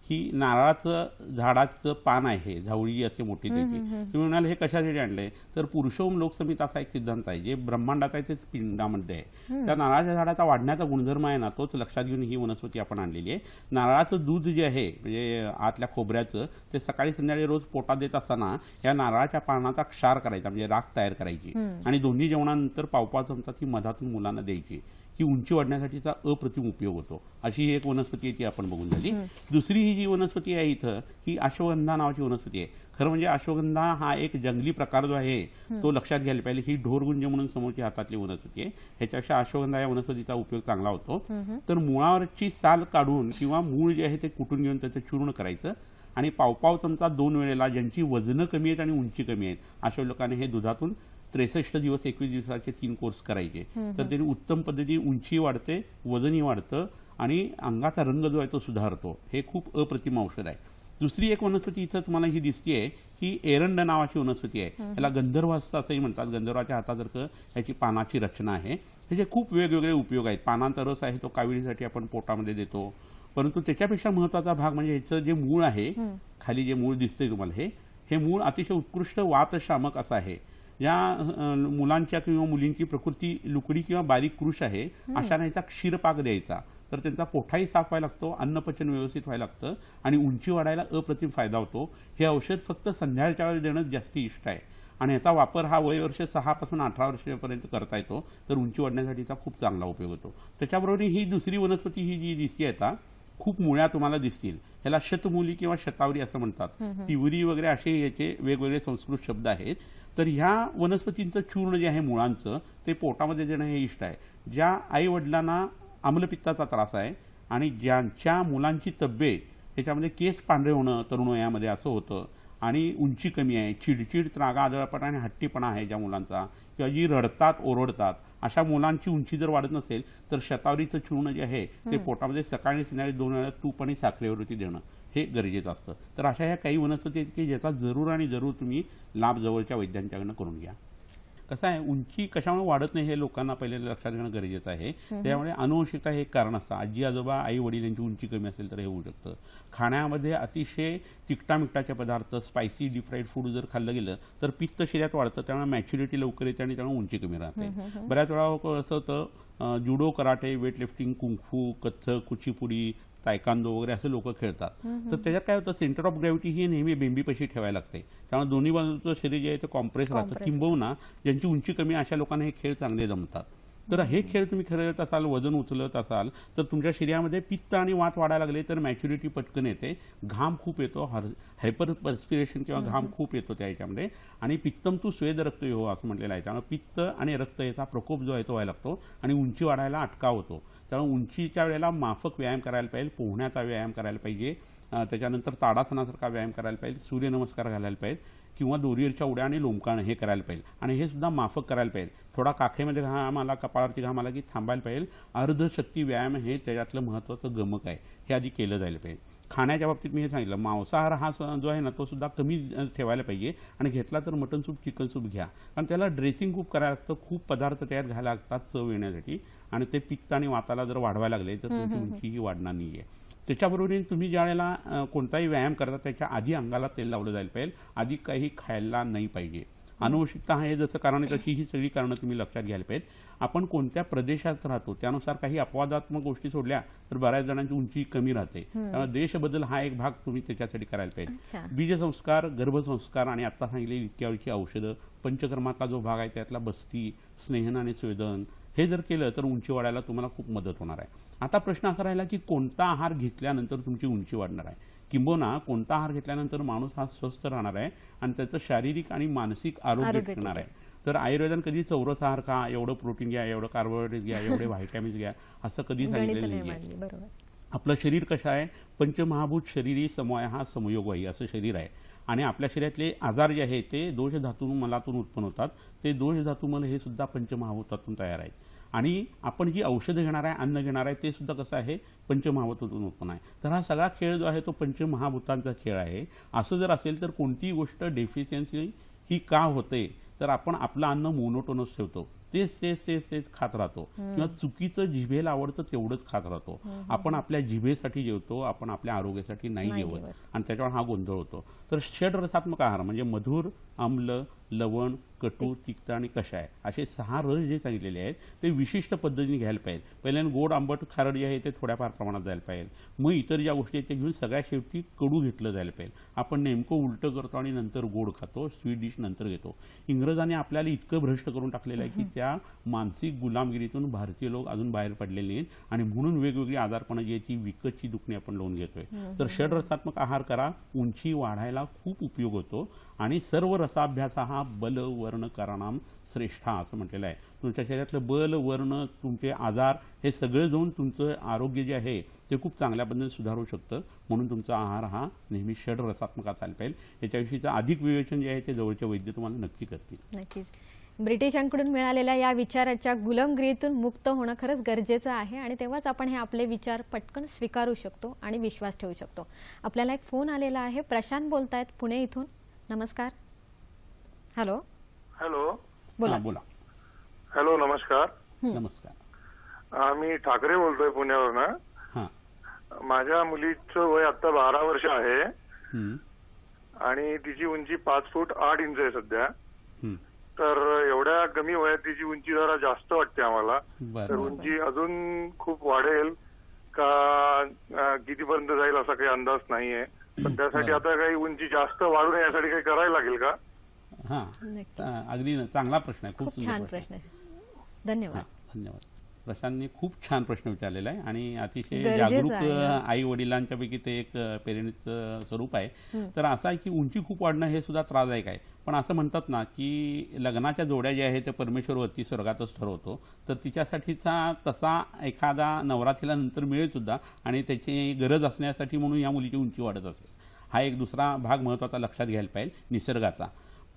ही नारळाचं झाडाचं पान आहे, झावळी असे मोठी त्याची. तुम्ही म्हणाल हे कशासाठी आणले तर पुरुषोत्तम लोकसमित असा एक सिद्धांत आहे जे ब्रह्मांडाचा आहे तेच पिंडामध्ये आहे. त्या नारळाच्या झाडाचा वाढण्याचा गुणधर्म आहे ना तोच लक्षात घेऊन ही वनस्पती आपण आणलेली आहे. नारळाचं दूध जे आहे म्हणजे आतल्या खोबऱ्याचं ते सकाळी संध्याकाळी रोज पोटात देत असताना या नारळाच्या पानाचा क्षार करायचा म्हणजे राख तयार करायची आणि दोन्ही जेवणानंतर पाव चमचा ती मधातून मुलांना द्यायची. की उंची वाढण्यासाठीचा अप्रतिम उपयोग होतो. अशी ही एक वनस्पती आहे ती आपण बघून झाली. दुसरी ही जी वनस्पती आहे इथं ही अश्वगंधा नावाची वनस्पती आहे. खरं म्हणजे अश्वगंधा हा एक जंगली प्रकार जो आहे तो लक्षात घ्यायला पाहिजे. ही ढोरगुंज म्हणून समोरची हातातली वनस्पती आहे. ह्याच्यापेक्षा अश्वगंधा या वनस्पतीचा उपयोग चांगला होतो. तर मुळावरची साल काढून किंवा मूळ जे आहे ते कुटून घेऊन त्याचं चूर्ण करायचं आणि पाव चमचा 2 वेळेला ज्यांची वजनं कमी आहेत आणि उंची कमी आहेत अशा लोकांनी हे दुधातून 63 दिवस 21 दिवसाचे 3 कोर्स करायचे. तर त्यांनी उत्तम पद्धती उंची वाढते, वजनही वाढतं आणि अंगाचा रंग जो आहे तो सुधारतो. हे खूप अप्रतिम औषध आहे. दुसरी एक वनस्पती इथं तुम्हाला ही दिसतीये ही एरंड नावाची वनस्पती आहे. याला गंधर्वास्त्र असंही म्हणतात. गंधर्वाच्या हातासारखं याची पानाची रचना आहे. ह्याचे खूप वेगवेगळे उपयोग आहेत. पानांचा रस आहे तो काविळीसाठी आपण पोटामध्ये देतो. परंतु त्याच्यापेक्षा महत्वाचा भाग म्हणजे ह्याचं जे मूळ आहे खाली जे मूळ दिसतंय तुम्हाला हे मूळ अतिशय उत्कृष्ट वातशामक असं आहे. या मुलांच्या किंवा मुलींची प्रकृती लुकडी किंवा बारीक कृश आहे अशा याचा क्षीरपाक द्यायचा तर त्यांचा पोटाही साफ व्हायला लागतो, अन्नपचन व्यवस्थित व्हायला लागतं आणि उंची वाढायला अप्रतिम फायदा होतो. हे औषध फक्त संध्याकाळच्या वेळी देणं जास्त इष्ट आहे आणि याचा वापर हा वयवर्ष 6 पासून 18 वर्षापर्यंत करता येतो. तर उंची वाढण्यासाठीचा खूप चांगला उपयोग होतो. त्याच्याबरोबर ही दुसरी वनस्पती ही जी दिसते आता खूप मुळ्या तुम्हाला दिसतील. ह्याला शतमूली किंवा शतावरी असं म्हणतात. तिवरी वगैरे असे याचे वेगवेगळे संस्कृत शब्द आहेत. तर ह्या वनस्पतींचं चूर्ण जे आहे मुळांचं ते पोटामध्ये देणं हे इष्ट आहे. ज्या आई वडिलांना आम्लपित्ताचा त्रास आहे आणि ज्यांच्या मुलांची तब्येत त्याच्यामध्ये केस पांढरे होणं तरुण वयामध्ये असं होतं आणि उंची कमी आहे, चिडचिड, त्रागा, आदळपणा आणि हट्टीपणा आहे ज्या मुलांचा किंवा जी रडतात ओरडतात अशा मुलांची उंची जर वाढत नसेल तर शतावरीचं चूर्ण जे आहे ते पोटामध्ये सकाळी संध्याकाळी 2 वेळा तूप आणि साखरेवरती देणं हे गरजेचं असतं. तर अशा ह्या काही वनस्पती आहेत की ज्याचा जरूर आणि जरूर तुम्ही लाभ जवळच्या वैद्यांच्याकडनं करून घ्या. कसं आहे उंची कशामुळे वाढत नाही हे लोकांना पहिले लक्षात घेणं गरजेचं आहे. त्यामुळे अनुवंशिकता हे एक कारण असतं. आजी आजोबा आई वडील यांची उंची कमी असेल तर हे होऊ शकतं. खाण्यामध्ये अतिशय तिखटा मिठाचे पदार्थ स्पायसी डीप फ्राईड फूड जर खाल्लं गेलं तर पित्त शरीरात वाढतं त्यामुळे मॅच्युरिटी लवकर येते आणि त्यामुळे उंची कमी राहते. बऱ्याच वेळा असं होतं judo, karate, weightlifting, kung fu, Kathak, Kuchipudi, taekwondo वगैरे असे लोक खेळतात. तर त्याच्यात काय होतं सेंटर ऑफ ग्रॅव्हिटी ही नेहमी बेंबीपाशी ठेवायला लागते. त्यामुळे दोन्ही बाजूचं शरीर जे आहे ते कॉम्प्रेस राहतं. किंबहुना ज्यांची उंची कमी अशा लोकांना हे खेळ चांगले जमतात. तर हे खेळ तुम्ही खेळत असाल, वजन उचलत असाल तर तुमच्या शरीरामध्ये पित्त आणि वात वाढायला लागले तर मॅच्युरिटी पटकन येते, घाम खूप येतो, हायपर पर्स्पिरेशन किंवा घाम खूप येतो त्या ह्याच्यामध्ये आणि पित्तम तू स्वेद रक्त हो असं म्हटलेलं आहे. त्यामुळे पित्त आणि रक्त याचा प्रकोप जो आहे तो व्हायला लागतो आणि उंची वाढायला अटकाव होतो. त्यामुळे उंचीच्या वेळेला माफक व्यायाम करायला पाहिजे, पोहण्याचा व्यायाम करायला पाहिजे, त्याच्यानंतर ताडासनासारखा व्यायाम करायला पाहिजे, सूर्यनमस्कार घालायला पाहिजे. किंवा दोरीवरच्या उड्या आणि लोंबकाणं हे करायला पाहिजे आणि हे सुद्धा माफक करायला पाहिजे. थोडा काखेमध्ये घाम आला, कपाळावरती घाम आला की थांबायला पाहिजे. अर्धशक्ती व्यायाम हे त्याच्यातलं महत्त्वाचं गमक आहे, हे आधी केलं जायला पाहिजे. खाण्याच्या बाबतीत मी हे सांगितलं, मांसाहार हा जो आहे ना तो सुद्धा कमी ठेवायला पाहिजे आणि घेतला तर मटन सूप, चिकन सूप घ्या, कारण त्याला ड्रेसिंग खूप करायला लागतं, खूप पदार्थ त्यात घालायला लागतात चव येण्यासाठी आणि ते पित्त आणि वाताला जर वाढवायला लागले तर तुमची उंचीही वाढणार नाही आहे. त्याच्याबरोबर तुम्ही ज्या वेळेला कोणताही व्यायाम करता त्याच्या आधी अंगाला तेल लावलं जायला पाहिजे, आधी काही खायला नाही पाहिजे. अनुवंशिकता आहे जसं कारण आहे तशी ही सगळी कारणं तुम्ही लक्षात घ्यायला पाहिजेत. आपण कोणत्या प्रदेशात राहतो त्यानुसार काही अपवादात्मक गोष्टी सोडल्या तर बऱ्याच जणांची उंची कमी राहते. त्यामुळे देश बदल हा एक भाग तुम्ही त्याच्यासाठी करायला पाहिजे. बीजसंस्कार, गर्भसंस्कार आणि आता सांगितलेली इतक्यावरची औषधं, पंचकर्मातला जो भाग आहे त्यातला बस्ती, स्नेहन आणि स्वेदन हे जर केलं तर उंची वाढायला तुम्हाला खूप मदत होणार आहे. आता प्रश्न असा राहिला की कोणता आहार घेतल्यानंतर तुमची उंची वाढणार आहे, किंबहुना कोणता आहार घेतल्यानंतर माणूस हा स्वस्थ राहणार आहे आणि त्याचं शारीरिक आणि मानसिक आरोग्य टिकणार आहे. तर आयुर्वेदाने कधी चौरस आहार खा, एवढं प्रोटीन घ्या, एवढं कार्बोहायड्रेट घ्या, एवढे व्हायटॅमिन्स घ्या असं कधी सांगितलेलं नाही. आपलं शरीर कसं आहे, पंचमहाभूत शरीरी समवाय हा समयोगवाही असं शरीर आहे आणि आपल्या शरीरातले आजार जे आहेत ते दोष धातू मलातून उत्पन्न होतात. ते दोष धातू मल हे सुद्धा पंचमहाभूतातून तयार आहेत आणि आपण जी औषधं घेणार आहे, अन्न घेणार आहे ते सुद्धा कसं आहे, पंचमहाभूतातून उत्पन्न आहे. तर हा सगळा खेळ जो आहे तो पंचमहाभूतांचा खेळ आहे. असं जर असेल तर कोणतीही गोष्ट डेफिशियन्सी ही का होते, तर आपण आपलं अन्न मोनोटोनस ठेवतो, तेच तेच तेच तेच खात राहतो किंवा चुकीचं जिभेला आवडतं तेवढंच खात राहतो. आपण आपल्या जिभेसाठी जेवतो, आपण आपल्या आरोग्यासाठी नाही जेवत आणि त्याच्यावर हा गोंधळ होतो. तर षड्रसात्मक आहार म्हणजे मधुर, आम्ल, लवण, कटू, तिक्त आणि कषाय असे 6 रस जे सांगितलेले आहेत ते विशिष्ट पद्धतीने घ्यायला पाहिजे. पहिल्यांदा गोड, आंबट, खारड जे आहे ते थोड्याफार प्रमाणात जायला पाहिजे. मग इतर ज्या गोष्टी आहेत त्या घेऊन सगळ्या शेवटी कडू घेतलं जायला पाहिजे. आपण नेमकं उलटं करतो आणि नंतर गोड खातो, स्वीट डिश नंतर घेतो. इंग्रजांनी आपल्याला इतकं भ्रष्ट करून टाकलेलं आहे की त्या मानसिक गुलामगिरीतून भारतीय लोक अजून बाहेर पडलेले नाहीत आणि म्हणून वेगवेगळी आजारपणं जी आहे ती विकतची दुखणी आपण लावून घेतोय. तर षड्रसात्मक आहार करा, उंची वाढायला खूप उपयोग होतो आणि सर्व रसाभ्यास हा बल वर्ण कारणाम श्रेष्ठा असं म्हटलेलं आहे. तुमच्या शरीरातलं बल, वर्ण, तुमचे आजार हे सगळं जाऊन तुमचं आरोग्य जे आहे ते खूप चांगल्या पद्धतीने सुधारू शकतं. म्हणून तुमचा आहार हा नेहमी षड्रसात्मक असायला पाहिजे. याच्याविषयीचं अधिक विवेचन जे आहे ते जवळचे वैद्य तुम्हाला नक्की करतील. नक्कीच. ब्रिटिशांकडून मिळालेल्या या विचाराच्या गुलामगिरीतून मुक्त होणं खरंच गरजेचं आहे आणि तेव्हाच आपण हे आपले विचार पटकन स्वीकारू शकतो आणि विश्वास ठेवू शकतो. आपल्याला एक फोन आलेला आहे. प्रशांत बोलतायत पुणे इथून. नमस्कार. हॅलो. हॅलो. बोला. बोला. हॅलो, नमस्कार. नमस्कार. मी ठाकरे बोलतोय पुण्यावरनं. हां. माझ्या मुलीचं वय आता 12 वर्ष आहे हं. आणि तिची उंची 5 फूट 8 इंच आहे सध्या. हं. तर एवढ्या कमी वयात तिची उंची जरा जास्त वाटते आम्हाला. बरं. तर उंची अजून खूप वाढेल का कितीपर्यंत जाईल असा काही अंदाज नाहीये. पण त्यासाठी आता काही उंची जास्त वाढू नये यासाठी काही करायला लागेल का? हां, अगदी चांगला प्रश्न आहे. खूप छान प्रश्न आहे. धन्यवाद. धन्यवाद. प्रशांतने खूप छान प्रश्न विचारलेला आहे आणि अतिशय गरजेचं जागरूक आहे. आई वडिलांच्या पैकी ते एक पेरेंट्सचं स्वरूप आहे. तर असं आहे की उंची खूप वाढणं हे सुद्धा त्रासदायक आहे. पण असं म्हणतात ना की लग्नाच्या जोड्या ज्या आहेत ते परमेश्वरवरती स्वर्गातच ठरवतो. तर तिच्यासाठीचा तसा एखादा नवरा तिला नंतर मिळेल सुद्धा आणि त्याची गरज असण्यासाठी म्हणून या मुलीची उंची वाढत असेल. हा एक दुसरा भाग महत्त्वाचा लक्षात घ्यायला पाहिजे निसर्गाचा.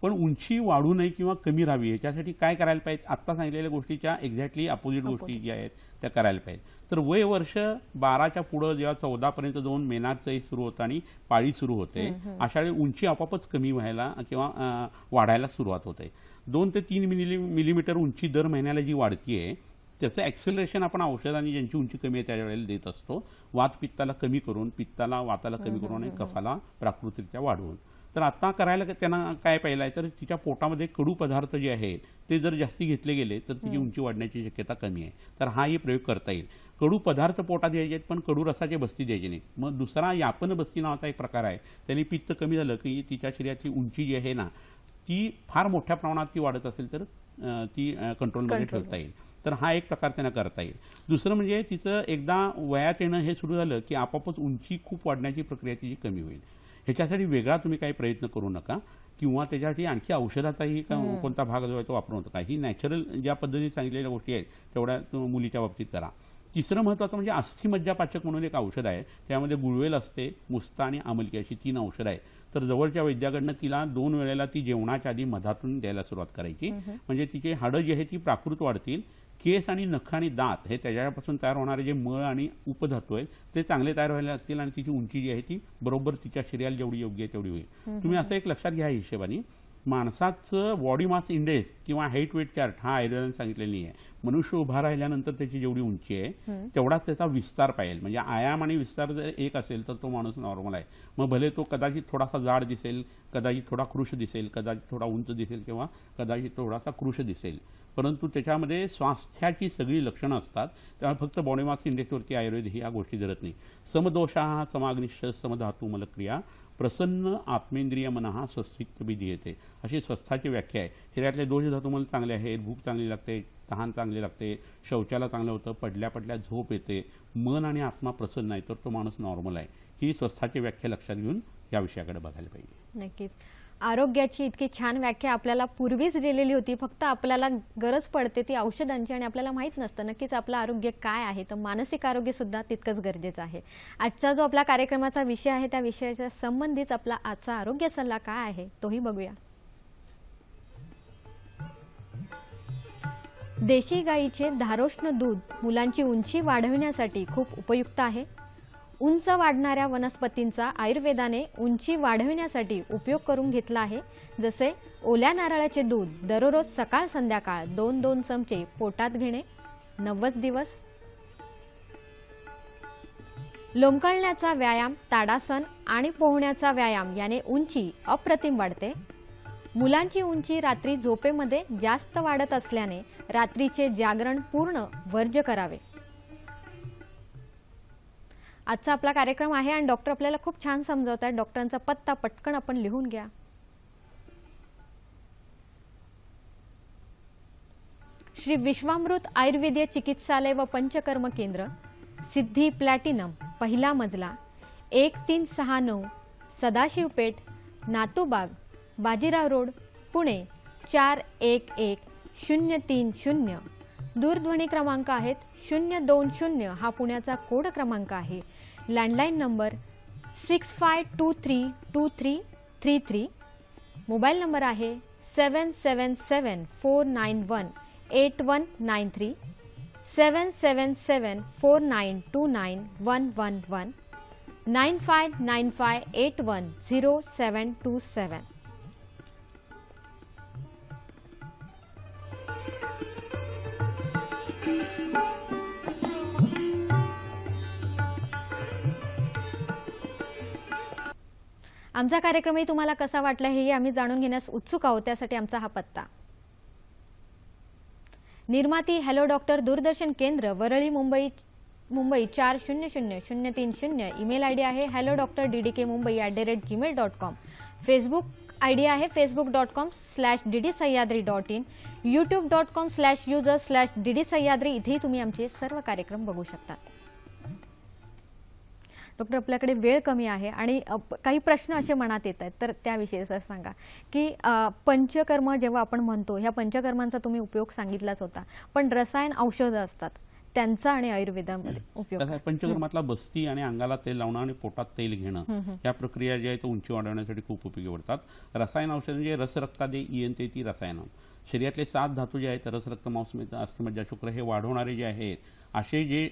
पण उंची वाढू नये किंवा कमी राहावी याच्यासाठी काय करायला पाहिजे, आत्ता सांगितलेल्या गोष्टीच्या एक्झॅक्टली अपोजिट गोष्टी ज्या आहेत त्या करायला पाहिजे. तर वय वर्ष 12च्या पुढं जेव्हा 14पर्यंत जाऊन मेनाचही सुरू होतं आणि पाळी सुरू होते, अशा वेळी उंची आपोआपच कमी व्हायला किंवा वाढायला सुरुवात होते. 2 ते 3 मिलीमीटर उंची दर महिन्याला जी वाढतीये त्याचं ॲक्सेलरेशन आपण औषधांनी ज्यांची उंची कमी आहे त्यावेळेला देत असतो. वात पित्ताला कमी करून, पित्ताला वाताला कमी करून आणि कफाला प्राकृतिकरित्या वाढवून. तर आता करायला त्यांना काय पाहिलं आहे तर तिच्या पोटामध्ये कडू पदार्थ जे आहेत ते जर जास्ती घेतले गेले तर तिची उंची वाढण्याची शक्यता कमी आहे. तर हाही प्रयोग करता येईल. कडू पदार्थ पोटात द्यायचे आहेत पण कडू रसाचे बस्ती द्यायचे नाही. मग दुसरा यापन बस्ती नावाचा एक प्रकार आहे. त्यांनी पित्त कमी झालं की तिच्या शरीरातली उंची जी आहे ना ती फार मोठ्या प्रमाणात ती वाढत असेल तर ती कंट्रोलमध्ये ठेवता येईल. तर हा एक प्रकार त्यांना करता येईल. दुसरं म्हणजे तिचं एकदा वयात येणं हे सुरू झालं की आपोआपच उंची खूप वाढण्याची प्रक्रिया तिची कमी होईल. ह्याच्यासाठी वेगळा तुम्ही काही प्रयत्न करू नका किंवा त्याच्यासाठी आणखी औषधाचाही कोणता भाग जो आहे तो वापरू नका. ही नॅचरल ज्या पद्धतीने सांगितलेल्या गोष्टी आहेत तेवढ्या मुलीच्या बाबतीत करा. तिसरं महत्त्वाचं म्हणजे अस्थिमज्जापाचक म्हणून एक औषध आहे. त्यामध्ये गुळवेल असते, मुस्ता आणि आमलकी अशी 3 औषधं आहेत. तर जवळच्या वैद्याकडनं तिला 2 वेळेला ती जेवणाच्या आधी मधातून द्यायला सुरुवात करायची. म्हणजे तिचे हाडं जी आहे ती प्राकृत वाढतील. केस आणि नख आणि दात हे त्याच्यापासून तयार होणारे जे मळ आणि उपधातू आहेत ते चांगले तयार व्हायला लागतील आणि तिची उंची जी आहे ती बरोबर तिच्या शरीराला जेवढी योग्य आहे तेवढी होईल. तुम्ही असं एक लक्षात घ्या हिशेबाने, माणसाचं बॉडी मास इंडेक्स किंवा हाईट वेट चार्ट हा आयुर्वेदाने सांगितलेला नाही आहे. मनुष्य उभा राहिल्यानंतर त्याची जेवढी उंची आहे तेवढाच त्याचा विस्तार पाहिजे. म्हणजे आयाम आणि विस्तार जर एक असेल तर तो माणूस नॉर्मल आहे. मग भले तो कदाचित थोडासा जाड दिसेल, कदाचित थोडा कृश दिसेल, कदाचित थोडा उंच दिसेल किंवा कदाचित थोडासा कृश दिसेल, परंतु त्याच्यामध्ये स्वास्थ्याची सगळी लक्षणं असतात. त्यामुळे फक्त बॉडी मास इंडेक्सवरती आयुर्वेद ही या गोष्टी धरत नाही. समदोषा समाग्निश्च समधातू मलक्रिया प्रसन्न आत्मेंद्रिय मनहा स्वस्थित विधीयते अशी स्वस्थाची व्याख्या आहे. शरीरातले दोष धातू मला चांगले आहेत, भूक चांगली लागते, तहान चांगली लागते, शौचाला चांगलं होतं, पडल्या पडल्या झोप येते, मन आणि आत्मा प्रसन्न आहे, तर तो माणूस नॉर्मल आहे. ही स्वस्थाची व्याख्या लक्षात घेऊन या विषयाकडे बघायला पाहिजे. नक्कीच. आरोग्याची इतकी छान व्याख्या आपल्याला पूर्वीच दिलेली होती. फक्त आपल्याला गरज पडते ती औषधांची आणि आपल्याला माहीत नसतं नक्कीच आपलं आरोग्य काय आहे. तर मानसिक आरोग्य सुद्धा तितकंच गरजेचं आहे. आजचा जो आपला कार्यक्रमाचा विषय आहे त्या विषयाच्या संबंधित आपला आजचा आरोग्य सल्ला काय आहे तोही बघूया. देशी गाईचे धारोष्ण दूध मुलांची उंची वाढविण्यासाठी खूप उपयुक्त आहे. उंच वाढणाऱ्या वनस्पतींचा आयुर्वेदाने उंची वाढविण्यासाठी उपयोग करून घेतला आहे. जसे ओल्या नारळाचे दूध दररोज सकाळ संध्याकाळ 2-2 चमचे पोटात घेणे 90 दिवस. लोंबकळण्याचा व्यायाम, ताडासन आणि पोहण्याचा व्यायाम याने उंची अप्रतिम वाढते. मुलांची उंची रात्री झोपेमध्ये जास्त वाढत असल्याने रात्रीचे जागरण पूर्ण वर्ज्य करावे. आजचा आपला कार्यक्रम आहे आणि डॉक्टर आपल्याला खूप छान समजावतात. डॉक्टरांचा पत्ता पटकन आपण लिहून घ्या. श्री विश्वामृत आयुर्वेदीय चिकित्सालय व पंचकर्म केंद्र, सिद्धी प्लॅटिनम, पहिला मजला, 1369 सदाशिव पेठ, नातूबाग, बाजीराव रोड, पुणे 411030. दूरध्वनी क्रमांक आहेत 020 हा पुण्याचा कोड क्रमांक आहे. Landline number 65232333. मोबाईल नंबर आहे 7774918193, 7774929111, 9595810727. आमचा कार्यक्रमही तुम्हाला कसा वाटला हेही आम्ही जाणून घेण्यास उत्सुक आहोत. त्यासाठी आमचा हा पत्ता. निर्माती हॅलो डॉक्टर, दूरदर्शन केंद्र, वरळी, मुंबई 400030. ईमेल आयडी आहे hellodoctor@ddkmumbai@gmail.com. फेसबुक आयडी आहे facebook.com/ddsahyadri.in, youtube.com/user/ddsahyadri. इथेही तुम्ही आमचे सर्व कार्यक्रम बघू शकता. डॉक्टर आपल्याकडे वेळ कमी आहे आणि काही प्रश्न असे मनात येत आहेत तर त्याविषयी असं सांगा की पंचकर्म जेव्हा आपण म्हणतो ह्या पंचकर्मांचा तुम्ही उपयोग सांगितलाच होता, पण रसायन औषधं असतात त्यांचा आणि आयुर्वेदामध्ये उपयोग पंचकर्मातला बस्ती आणि अंगाला तेल लावणं आणि पोटात तेल घेणं या प्रक्रिया ज्या आहेत उंची वाढवण्यासाठी खूप उपयोगी पडतात. रसायन औषध म्हणजे रसरक्तादे इयंते ती रसायनं. शरीरातले 7 धातू जे आहेत रस, रक्त, मांस, अस्थिमज्जा, शुक्र हे वाढवणारे जे आहेत असे जे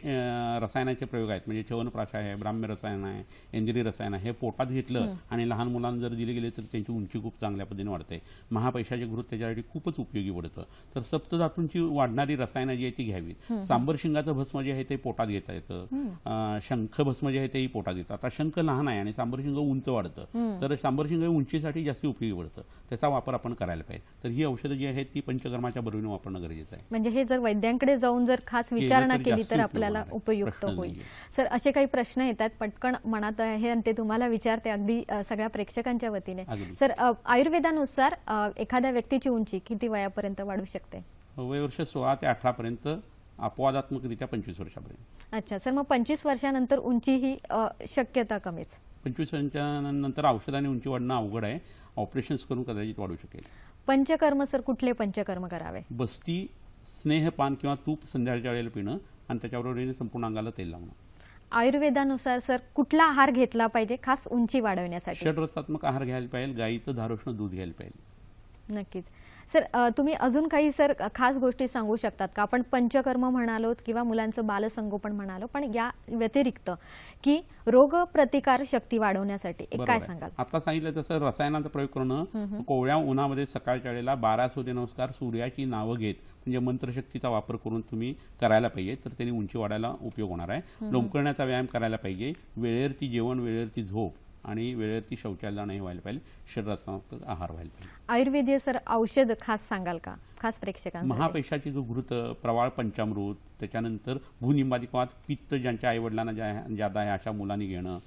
रसायनाचे प्रयोग आहेत म्हणजे च्यवनप्राश आहे, ब्राह्म्य रसायन आहे, इंद्रिय रसायन आहे, हे पोटात घेतलं आणि लहान मुलांना जर दिले गेले तर त्यांची उंची खूप चांगल्या पद्धतीने वाढते. महापैशाचे घृत त्याच्यासाठी खूपच उपयोगी पडतं. तर सप्तधातूंची वाढणारी रसायनं जी आहे ती घ्यावीत. सांबरशिंगाचं भस्म जे आहे ते पोटात घेता येतं. शंख भस्म जे आहे तेही पोटात येतं. आता शंख लहान आहे आणि सांबरशिंग उंच वाढतं, तर सांबरशिंग उंचीसाठी जास्त उपयोगी पडतं. त्याचा वापर आपण करायला पाहिजे. तर ही औषधं जी आहेत ती पंचकर्माच्या बरोबरीने वापरणं गरजेचं आहे. म्हणजे हे जर वैद्यांकडे जाऊन जर खास विचारणा केली तर आपल्याला उपयुक्त होईल. सर असे काही प्रश्न येतात पटकन मनात आहे आणि ते तुम्हाला विचारते अगदी सगळ्या प्रेक्षकांच्या वतीने. सर आयुर्वेदानुसार एखाद्या व्यक्तीची उंची किती वयापर्यंत वाढू शकते? वयवर्ष 16 ते 18 पर्यंत, अपवादात्मकरित्या 25 वर्षापर्यंत. अच्छा सर, मग 25 वर्षानंतर उंची ही शक्यता कमीच. 25 वर्षानंतर औषधाने उंची वाढणं अवघड आहे. ऑपरेशन्स करून कदाचित वाढू शकेल. पंचकर्म सर कुठले पंचकर्म करावे? बस्ती, स्नेहपान किंवा तूप संध्याकाळच्या वेळेला पिणं आणि त्याच्याबरोबर संपूर्ण अंगाला तेल लावणं. आयुर्वेदानुसार सर कुठला आहार घेतला पाहिजे खास उंची वाढवण्यासाठी? षड्रसात्मक आहार घ्यायला पाहिजे, गाईचं धारोष्ण दूध घ्यायला पाहिजे. नक्कीच सर. तुम्ही अजून काही सर खास गोष्टी सांगू शकतात का? आपण पंचकर्म म्हणालो किंवा मुलांचं बालसंगोपन म्हणालो, पण या व्यतिरिक्त की रोग प्रतिकार शक्ती वाढवण्यासाठी एक काय सांगाल? आता सांगितलं तसं रसायनांचा प्रयोग करणं, कोवळ्या उन्हामध्ये सकाळच्या वेळेला 12 सूर्यनमस्कार सूर्याची नावं घेत म्हणजे मंत्रशक्तीचा वापर करून तुम्ही करायला पाहिजे, तर त्यांनी उंची वाढायला उपयोग होणार आहे. लोंबकळण्याचा व्यायाम करायला पाहिजे, वेळेवरती जेवण, वेळेवरती झोप आणि वेळेवरती शौचालय नाही व्हायला पाहिजे, शरीरात्मक आहार व्हायला पाहिजे. आयुर्वेदीय सर औषध खास सांगाल का खास प्रेक्षकांना? महापेशाची जो घृत, प्रवाळ पंचामृत, त्याच्यानंतर भूनिंबाधिकवात, पित्त ज्यांच्या आईवडिलांना ज्यादा आहे अशा मुलांनी घेणं,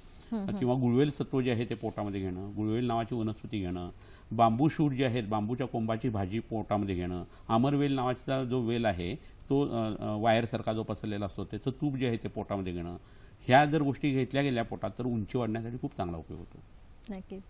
किंवा गुळवेल सत्व जे आहे ते पोटामध्ये घेणं, गुळवेल नावाची वनस्पती घेणं, बांबू शूट जे आहेत बांबूच्या कोंबाची भाजी पोटामध्ये घेणं, आमरवेल नावाचा जो वेल आहे तो वायरसारखा जो पसरलेला असतो त्याचं तूप जे आहे ते पोटामध्ये घेणं, ह्या जर गोष्टी घेतल्या गेल्या पोटात तर उंची वाढण्यासाठी खूप चांगला उपयोग होतो. नक्कीच.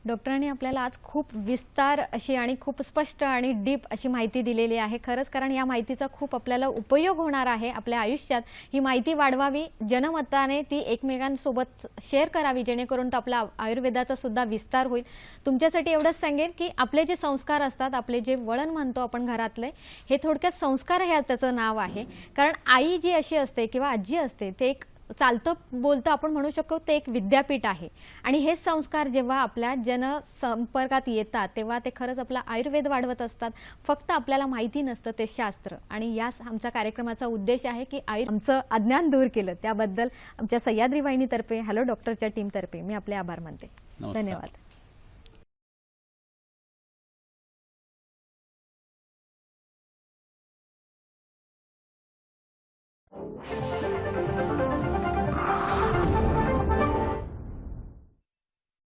डॉक्टरांनी आपल्याला आज खूप विस्तार अशी आणि खूप स्पष्ट आणि डीप अशी माहिती दिलेली आहे. खरंच कारण या माहितीचा खूप आपल्याला उपयोग होणार आहे आपल्या आयुष्यात. ही माहिती वाढवावी, जनमताने ती एकमेकांसोबत शेअर करावी, जेणेकरून आपला आयुर्वेदाचा सुद्धा विस्तार होईल. तुमच्यासाठी एवढंच सांगेन की आपले जे संस्कार असतात, आपले जे वळण म्हणतो आपण घरातले, हे थोडक्यात संस्कार हे त्याचं नाव आहे. कारण आई जी अशी असते किंवा आजी असते ते एक चालतं बोलतं आपण म्हणू शकतो, ते एक विद्यापीठ आहे. आणि हे संस्कार जेव्हा आपल्या जनसंपर्कात येतात तेव्हा ते खरंच आपला आयुर्वेद वाढवत असतात. फक्त आपल्याला माहिती नसतं ते शास्त्र. आणि या आमच्या कार्यक्रमाचा उद्देश आहे की आमचं अज्ञान दूर केलं. त्याबद्दल आमच्या सह्याद्री वाहिनीतर्फे हॅलो डॉक्टरच्या टीमतर्फे मी आपले आभार मानते. धन्यवाद.